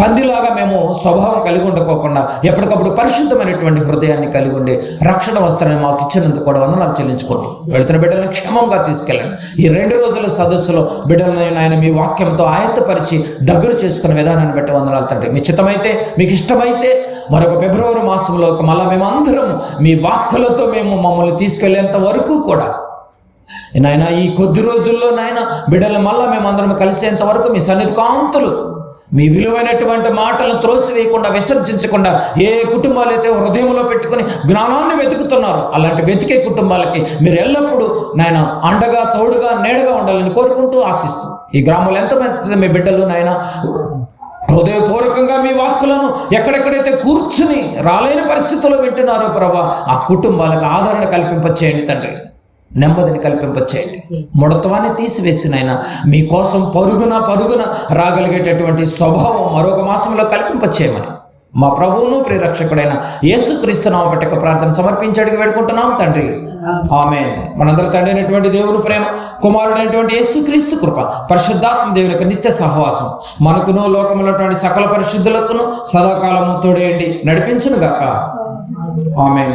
పందిలాగా మేము స్వభావం కలిగి ఉండకోకుండా ఎప్పటికప్పుడు పరిశుద్ధమైనటువంటి హృదయాన్ని కలిగి ఉండి రక్షణ వస్త్రాన్ని మాకు ఇచ్చినందుకు కూడా వందనాలు చెల్లించుకోండి. వెళుతున్న బిడ్డలను క్షేమంగా తీసుకెళ్ళండి. ఈ 2 రోజుల సదస్సులో బిడ్డలను ఆయన మీ వాక్యంతో ఆయత్తపరిచి దగ్గర చేసుకునే విధానాన్ని బట్టి వందనాలు తండ్రి. మీ చిత్తమైతే, మీకు ఇష్టమైతే మరొక ఫిబ్రవరి మాసంలో మళ్ళీ మేమందరం మీ వాక్కులతో మమ్మల్ని తీసుకెళ్లేంత వరకు కూడా నాయన, ఈ కొద్ది రోజుల్లో నాయన బిడ్డలు మళ్ళా మేమందరం కలిసేంత వరకు మీ సన్నిధి కాంతులు, మీ విలువైనటువంటి మాటలను త్రోసివేయకుండా, విసర్జించకుండా ఏ కుటుంబాలు అయితే హృదయంలో పెట్టుకుని జ్ఞానాన్ని వెతుకుతున్నారో అలాంటి వెతికే కుటుంబాలకి మీరు ఎల్లప్పుడూ నాయన అండగా, తోడుగా, నీడగా ఉండాలని కోరుకుంటూ ఆశిస్తూ, ఈ గ్రామంలో ఎంతమంది మీ బిడ్డలు నాయన హృదయపూర్వకంగా మీ వాక్కులను ఎక్కడెక్కడైతే కూర్చుని రాలేని పరిస్థితుల్లో వింటున్నారో ప్రభా, ఆ కుటుంబాలకు ఆదరణ కల్పింపచేయండి తండ్రి. నెమ్మదిని కల్పింపచేయండి. ముడతవాన్ని తీసివేసినైనా మీకోసం పరుగున రాగలిగేటటువంటి స్వభావం మరొక మాసంలో కల్పింపచేయమని మా ప్రభువును ప్రియరక్షకుడైన యేసుక్రీస్తు నామమున పట్టక ప్రార్థన సమర్పించి అడిగి వేడుకుంటున్నాం తండ్రి. ఆమేన్. మనందరి తండ్రి అయినటువంటి దేవుని ప్రేమ, కుమారుడైనటువంటి యేసుక్రీస్తు కృప, పరిశుద్ధాత్మ దేవుని యొక్క నిత్య సహవాసం మనకును లోకములటువంటి సకల పరిశుద్ధులకును సదాకాలము తోడేయండి నడిపించును గాక. ఆమేన్.